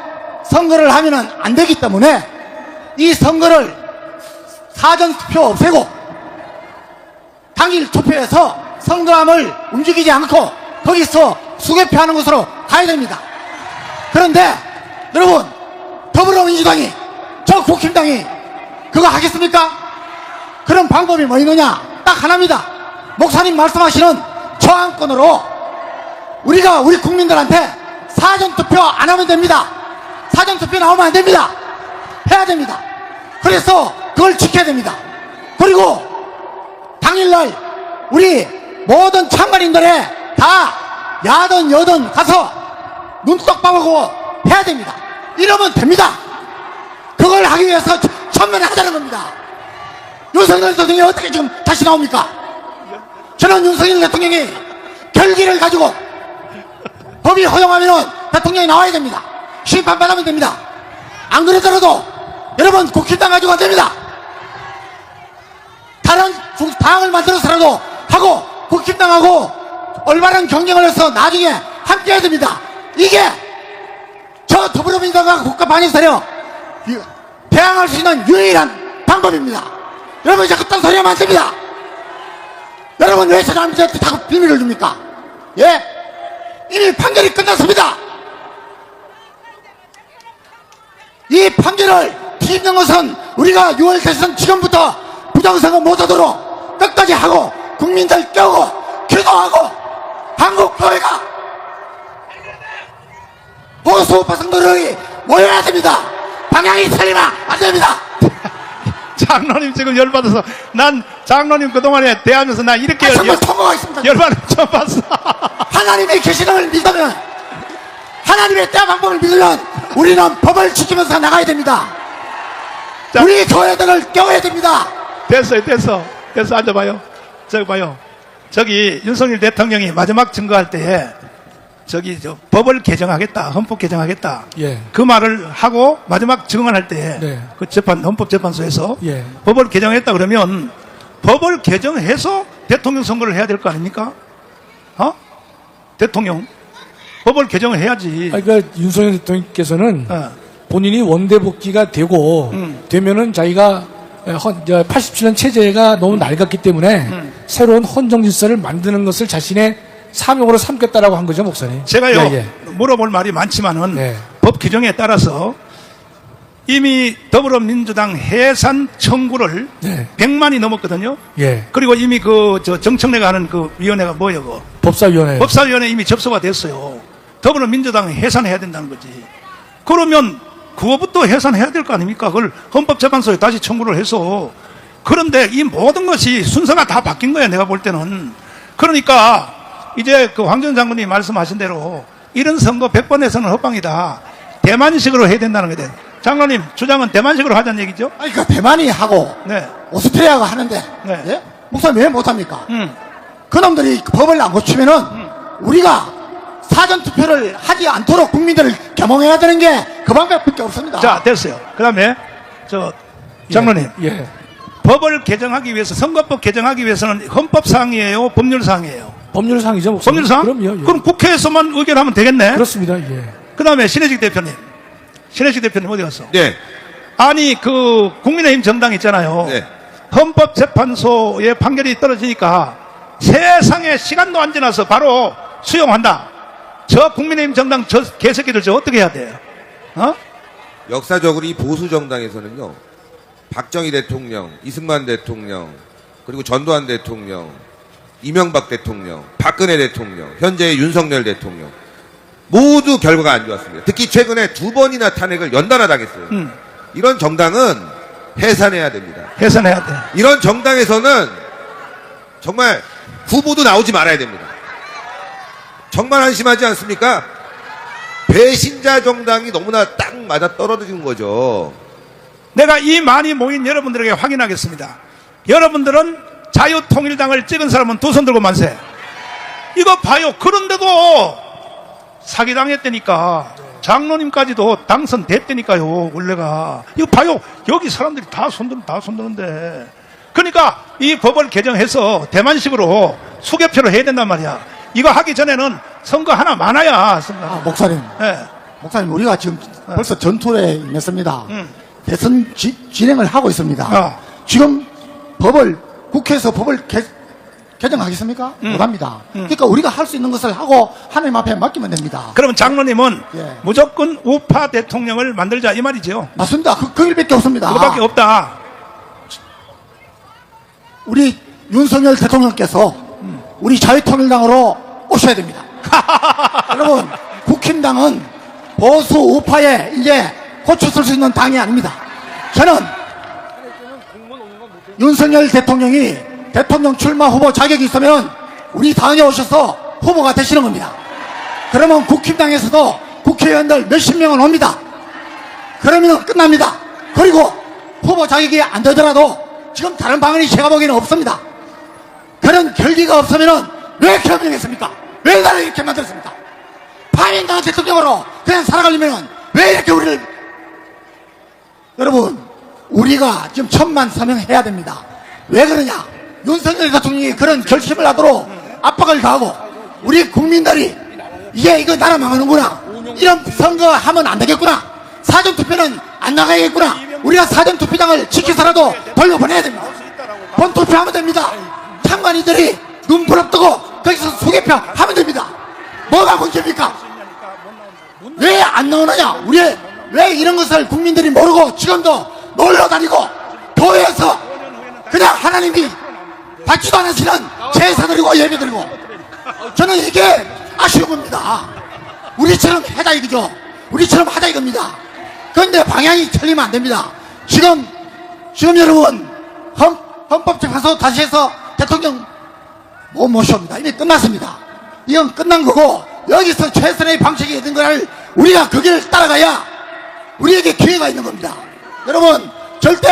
선거를 하면은 안 되기 때문에 이 선거를 사전투표 없애고 당일 투표해서 선거함을 움직이지 않고 거기서 수개표하는 것으로 가야 됩니다. 그런데 여러분, 더불어민주당이 저 국힘당이 그거 하겠습니까? 그런 방법이 뭐 있느냐? 딱 하나입니다. 목사님 말씀하시는 저항권으로 우리가 우리 국민들한테 사전투표 안 하면 됩니다. 사전투표 나오면 안 됩니다. 해야 됩니다. 그래서 그걸 지켜야 됩니다. 그리고 당일날 우리 모든 참관인들의 다 야든 여든 가서 눈떡 빠보고 해야 됩니다. 이러면 됩니다. 그걸 하기 위해서 천만에 하자는 겁니다. 윤석열 대통령이 어떻게 지금 다시 나옵니까? 저는 윤석열 대통령이 결기를 가지고 법이 허용하면 대통령이 나와야 됩니다. 심판받으면 됩니다. 안 그러더라도 여러분 국힘당 가지고 안 됩니다. 다른 당을 만들어서라도 하고 국힘당하고 올바른 경쟁을 해서 나중에 함께 해야 됩니다. 이게 저 더불어민주당과 국가 반일 세력 대항할 수 있는 유일한 방법입니다. 여러분 자꾸 딴 소리 하면 안 됩니다. 여러분 왜 저한테 자꾸 비밀을 줍니까? 예? 이미 판결이 끝났습니다. 이 판결을 뒤집는 것은 우리가 6월 대선 지금부터 부정선거 못하도록 끝까지 하고 국민들 깨우고 기도하고 한국교회가 보수 우파 성도들이 모여야 됩니다. 방향이 틀리면 안 됩니다. 장로님 지금 열받아서 난 장로님 그동안에 대하면서 나 이렇게 정말 통과가 있습니다. 열받아 처음 봤어. 하나님의 계시를 믿으면 하나님의 때와 방법을 믿으면 우리는 법을 지키면서 나가야 됩니다. 자, 우리 교회들을 깨워야 됩니다. 됐어 앉아봐요. 저기 봐요. 저기 윤석열 대통령이 마지막 증거할 때에 저기 법을 개정하겠다, 헌법 개정하겠다. 예. 그 말을 하고 마지막 증언할 때 네. 그 헌법재판소에서 예. 법을 개정했다 그러면 법을 개정해서 대통령 선거를 해야 될 거 아닙니까? 대통령 법을 개정을 해야지. 그러니까 윤석열 대통령께서는 어. 본인이 원대복귀가 되고 되면은 자기가 87년 체제가 너무 낡았기 때문에 새로운 헌정 질서를 만드는 것을 자신의 사명으로 삼겠다라고 한 거죠, 목사님. 제가요, 예, 예. 물어볼 말이 많지만은 네. 법 규정에 따라서 이미 더불어민주당 해산 청구를 네. 100만이 넘었거든요. 예. 그리고 이미 정청래가 하는 그 위원회가 뭐예요? 그 법사위원회. 법사위원회 이미 접수가 됐어요. 더불어민주당 해산해야 된다는 거지. 그러면 그거부터 해산해야 될 거 아닙니까? 그걸 헌법재판소에 다시 청구를 해서. 그런데 이 모든 것이 순서가 다 바뀐 거야, 내가 볼 때는. 그러니까 이제 그 황 전 장군이 말씀하신 대로 이런 선거 100번에서는 헛방이다. 대만식으로 해야 된다는 거예요. 장로님 주장은 대만식으로 하자는 얘기죠? 아니, 그 대만이 하고 네. 오스트리아가 하는데 네. 예? 목사님 왜 못합니까? 음. 그놈들이 법을 안 고치면은 우리가 사전투표를 하지 않도록 국민들을 겸응해야 되는 게 그 방법밖에 없습니다. 자, 됐어요. 그 다음에 장로님. 예. 법을 개정하기 위해서, 선거법 개정하기 위해서는 헌법사항이에요? 법률사항이에요? 법률상이죠, 목사님. 법률사항? 그럼요. 예. 그럼 국회에서만 의결하면 되겠네? 그렇습니다. 예. 그 다음에 신혜식 대표님. 신혜식 대표님 어디 갔어? 네. 아니, 그, 국민의힘 정당 있잖아요. 네. 헌법재판소의 판결이 떨어지니까 세상에 시간도 안 지나서 바로 수용한다. 저 국민의힘 정당 저 개새끼들 저 어떻게 해야 돼요? 어? 역사적으로 이 보수 정당에서는요, 박정희 대통령, 이승만 대통령, 그리고 전두환 대통령, 이명박 대통령, 박근혜 대통령, 현재의 윤석열 대통령 모두 결과가 안 좋았습니다. 특히 최근에 2번이나 탄핵을 연달아 당했어요. 이런 정당은 해산해야 됩니다. 해산해야 돼. 이런 정당에서는 정말 후보도 나오지 말아야 됩니다. 정말 한심하지 않습니까? 배신자 정당이 너무나 딱 맞아 떨어지는 거죠. 내가 이 많이 모인 여러분들에게 확인하겠습니다. 여러분들은 자유통일당을 찍은 사람은 두 손 들고 만세. 이거 봐요. 그런데도 사기당했다니까. 장로님까지도 당선됐다니까요. 원래가. 이거 봐요. 여기 사람들이 다 손드는데. 그러니까 이 법을 개정해서 대만식으로 수개표를 해야 된단 말이야. 이거 하기 전에는 선거 하나 많아야 선거. 목사님, 예. 목사님 우리가 지금 벌써 전투에 임했습니다. 대선 진행을 하고 있습니다. 지금 국회에서 법을 개정하겠습니까? 못합니다. 그러니까 우리가 할 수 있는 것을 하고 하나님 앞에 맡기면 됩니다. 그러면 장로님은 예. 무조건 우파 대통령을 만들자 이 말이죠. 맞습니다. 그 일밖에 없습니다. 그거밖에 없다. 우리 윤석열 대통령께서 우리 자유통일당으로 오셔야 됩니다. 여러분, 국힘당은 보수 우파에 이제 고쳐 쓸 수 있는 당이 아닙니다. 저는 윤석열 대통령이 대통령 출마 후보 자격이 있으면 우리 당에 오셔서 후보가 되시는 겁니다. 그러면 국힘당에서도 국회의원들 몇십 명은 옵니다. 그러면 끝납니다. 그리고 후보 자격이 안 되더라도 지금 다른 방안이 제가 보기에는 없습니다. 그런 결기가 없으면 왜 결정했습니까? 왜 나를 이렇게 만들었습니까? 파행당한 대통령으로 그냥 살아가려면 왜 이렇게 우리를. 여러분, 우리가 지금 천만 서명해야 됩니다. 왜 그러냐? 윤석열 대통령이 그런 결심을 하도록 압박을 가하고 우리 국민들이 이제 이거 나라 망하는구나, 이런 선거 하면 안 되겠구나, 사전투표는 안 나가야겠구나, 우리가 사전투표장을 지켜서라도 돌려보내야 됩니다. 본투표하면 됩니다. 참관인들이 눈 부릅뜨고 거기서 수개표 하면 됩니다. 뭐가 문제입니까? 왜 안 나오느냐? 왜 이런 것을 국민들이 모르고 지금도 놀러 다니고 교회에서 그냥 하나님이 받지도 않으시는 제사 드리고 예배 드리고, 저는 이게 아쉬운 겁니다. 우리처럼 하자 이거죠. 우리처럼 하자 이겁니다. 그런데 방향이 틀리면 안 됩니다. 지금 여러분, 헌법재판소 다시 해서 대통령 못 모셔옵니다. 이미 끝났습니다. 이건 끝난 거고, 여기서 최선의 방식이 있는 걸 우리가 그 길을 따라가야 우리에게 기회가 있는 겁니다. 여러분, 절대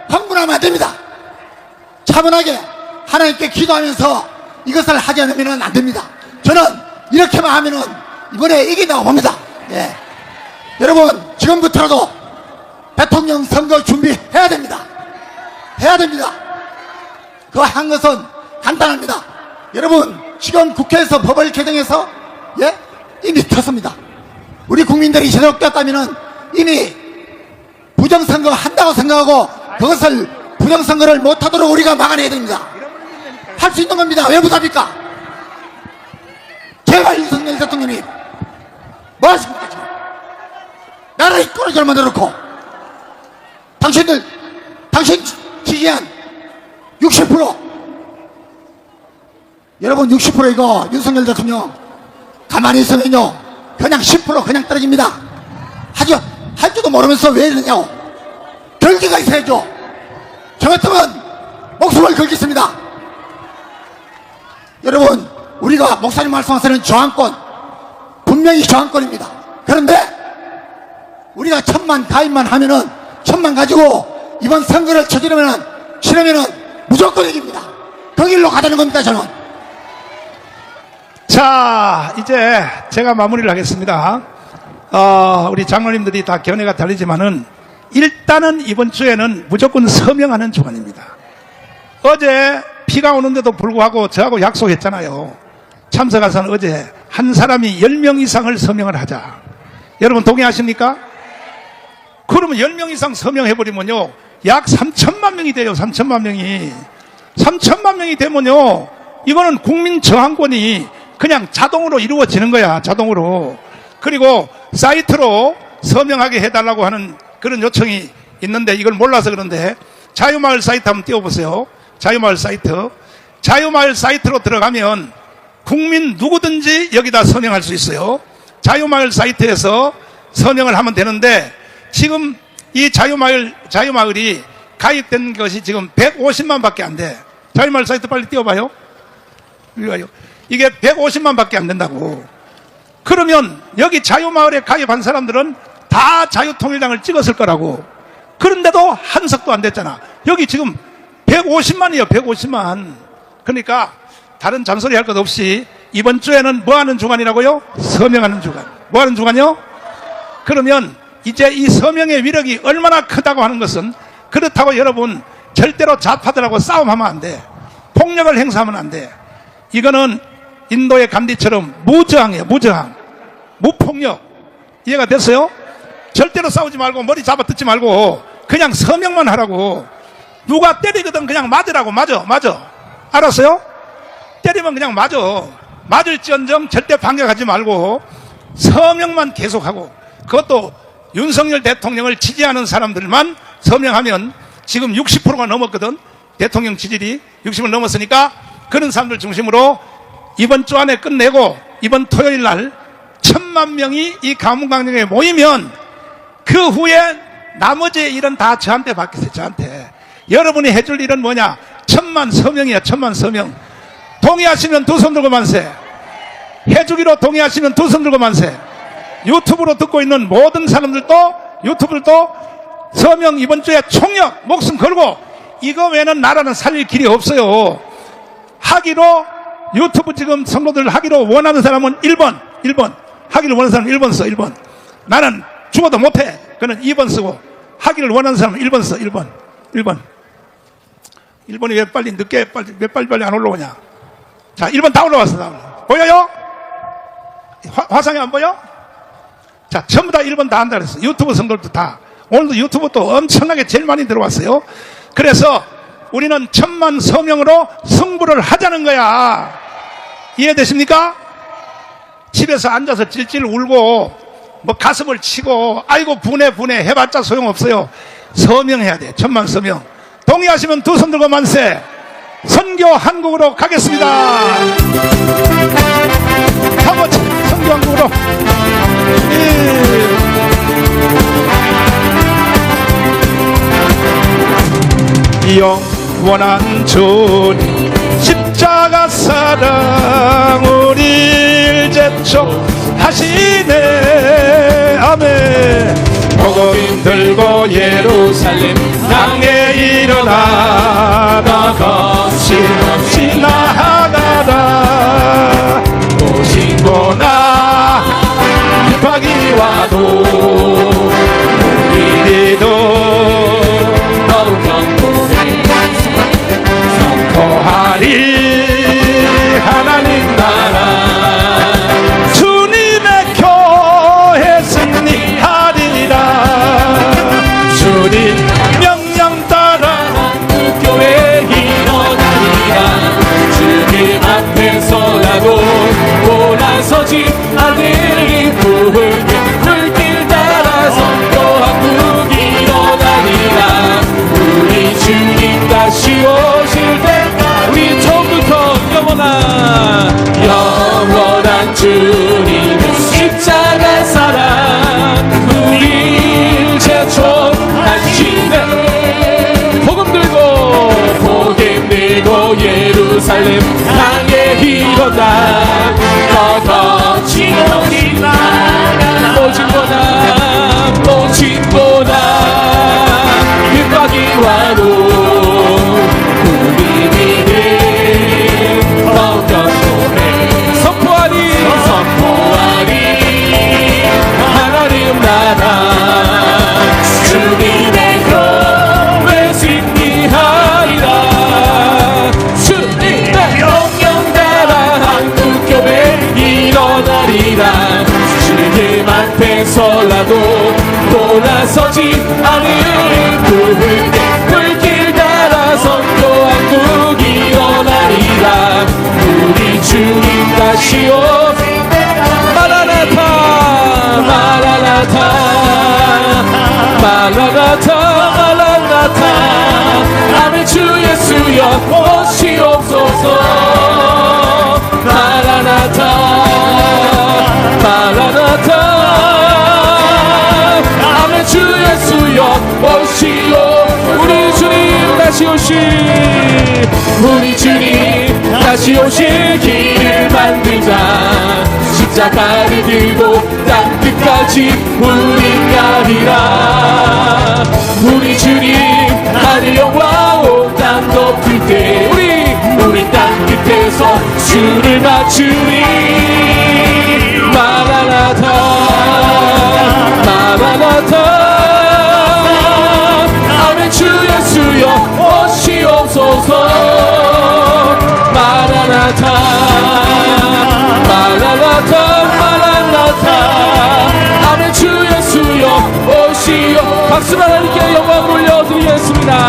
흥분하면 안 됩니다. 차분하게 하나님께 기도하면서 이것을 하지 않으면 안 됩니다. 저는 이렇게만 하면은 이번에 이긴다고 봅니다. 예. 여러분, 지금부터라도 대통령 선거 준비해야 됩니다. 해야 됩니다. 그 한 것은 간단합니다. 여러분, 지금 국회에서 법을 개정해서 이미 켰습니다. 우리 국민들이 제대로 꼈다면은 이미 부정선거 한다고 생각하고 그것을 부정선거를 못하도록 우리가 막아내야 됩니다. 할 수 있는 겁니다. 왜 못합니까? 제발 윤석열 대통령님 뭐 하십니까 지금? 나라를 꼬리절 만들어놓고 당신 지지한 60% 여러분 60% 이거 윤석열 대통령 가만히 있으면요 그냥 10% 그냥 떨어집니다. 할 줄도 모르면서 왜 이러냐고. 결기가 있어야죠. 저 같으면 목숨을 걸겠습니다. 여러분 우리가 목사님 말씀하시는 저항권 분명히 저항권입니다. 그런데 우리가 1000만 가입만 하면은 1000만 가지고 이번 선거를 치르면은 무조건 이깁니다. 그 길로 가자는 겁니다. 저는. 자, 이제 제가 마무리를 하겠습니다. 우리 장로님들이 다 견해가 다르지만은 일단은 이번 주에는 무조건 서명하는 주간입니다. 어제 비가 오는데도 불구하고 저하고 약속했잖아요. 참석하서는 어제 한 사람이 10명 이상을 서명을 하자. 여러분 동의하십니까? 그러면 10명 이상 서명해버리면요 약 3천만 명이 돼요. 3천만 명이 되면요 이거는 국민 저항권이 그냥 자동으로 이루어지는 거야. 자동으로. 그리고 사이트로 서명하게 해달라고 하는 그런 요청이 있는데 이걸 몰라서 그런데 자유마을 사이트 한번 띄워보세요. 자유마을 사이트로 들어가면 국민 누구든지 여기다 서명할 수 있어요. 자유마을 사이트에서 서명을 하면 되는데 지금 이 자유마을이 가입된 것이 지금 150만 밖에 안 돼. 자유마을 사이트 빨리 띄워봐요. 이게 150만 밖에 안 된다고. 그러면 여기 자유마을에 가입한 사람들은 다 자유통일당을 찍었을 거라고. 그런데도 한 석도 안 됐잖아. 여기 지금 150만이에요. 150만. 그러니까 다른 잔소리 할 것 없이 이번 주에는 뭐 하는 주간이라고요? 서명하는 주간. 뭐 하는 주간이요? 그러면 이제 이 서명의 위력이 얼마나 크다고 하는 것은 그렇다고 여러분 절대로 좌파들하고 싸움하면 안 돼. 폭력을 행사하면 안 돼. 이거는 인도의 간디처럼 무저항이에요. 무저항. 무폭력. 이해가 됐어요? 절대로 싸우지 말고 머리 잡아 뜯지 말고 그냥 서명만 하라고. 누가 때리거든 그냥 맞으라고. 맞아. 알았어요? 때리면 그냥 맞아. 맞을지언정 절대 반격하지 말고 서명만 계속하고, 그것도 윤석열 대통령을 지지하는 사람들만 서명하면 지금 60%가 넘었거든. 대통령 지지율이 60을 넘었으니까 그런 사람들 중심으로 이번 주 안에 끝내고 이번 토요일 날 1000만 명이 이 가문강령에 모이면 그 후에 나머지 일은 다 저한테 받겠어요. 저한테. 여러분이 해줄 일은 뭐냐? 1000만 서명이야. 1000만 서명. 동의하시면 두 손 들고 만세. 해주기로 동의하시면 두 손 들고 만세. 유튜브로 듣고 있는 모든 사람들도, 유튜브들도 서명 이번 주에 총력 목숨 걸고, 이거 외에는 나라는 살릴 길이 없어요. 하기로, 유튜브 지금 선거들 하기로 원하는 사람은 1번 하기를 원하는 사람은 1번 써. 1번. 나는 죽어도 못해. 그는 2번 쓰고, 하기를 원하는 사람은 1번 써. 1번이 왜 빨리 늦게 왜 빨리 안 올라오냐? 자, 1번 다 올라왔어. 보여요? 화상이 안 보여? 자, 전부 다 1번 다 한다 그랬어. 유튜브 선거도 다. 오늘도 유튜브 또 엄청나게 제일 많이 들어왔어요. 그래서 우리는 1000만 서명으로 승부를 하자는 거야. 이해되십니까? 집에서 앉아서 찔찔 울고 뭐 가슴을 치고 아이고 분해 해봤자 소용없어요. 서명해야 돼. 1000만 서명. 동의하시면 두 손 들고 만세. 선교 한국으로 가겠습니다. 한번 선교 한국으로. 영원한 주님 십자가 사랑 우리를 제촉하시네. 아멘. 복음 들고 예루살렘 땅에 일어나다 거침없이 나아가라. 오시구나 핍박이 와도 우리도 더욱 경고해 선포하리 하나님 나라. 주님의 교회 승리하리라. 주님 명령 따라 그 교회 일어나리라. 와도 돌아서지 않으리 부흥의 불길 따라서 또 한국 일어나리라. 우리 주님 다시 오실 때 우리 처음부터 영원한 주님의 십자가 사랑 우리를 제촉하시네. 복음 들고 예루살렘 향해 일어나. 더 거친 옷이 나가나 모진보다 핍박이 와도 우리 믿음 어떤 선포하리 하나님 나라 주님의 교회 승리하리라. 주님의 영영 나라 한국교회 일어나리라. 주님 앞에서라도 돌아서지 않을 부흥의 불길 따라서 또 한국 일어나리라. 우리 주님 다시 오실 때 마라나타 마라나타 마라나타 마라나타 아멘. 주 예수여 오시옵소서. 마라나타 마라나타 아멘. 주 예수여 오시오. 우리 주님 다시 오실 우리 주님 다시 오실 길을 만들자. 십자가를 들고 땅 끝까지 우리 가리라. 우리 주님 하늘 영광 온 땅 덮을 때 우리 땅 끝에서 주를 맞추리. 마라나타 마라나타 아멘. 주 예수여 오시옵소서. 마라나타 마라나타 마라나타 아멘. 주 예수여 오시오. 박수로 하나님께 영광을 올려드리겠습니다.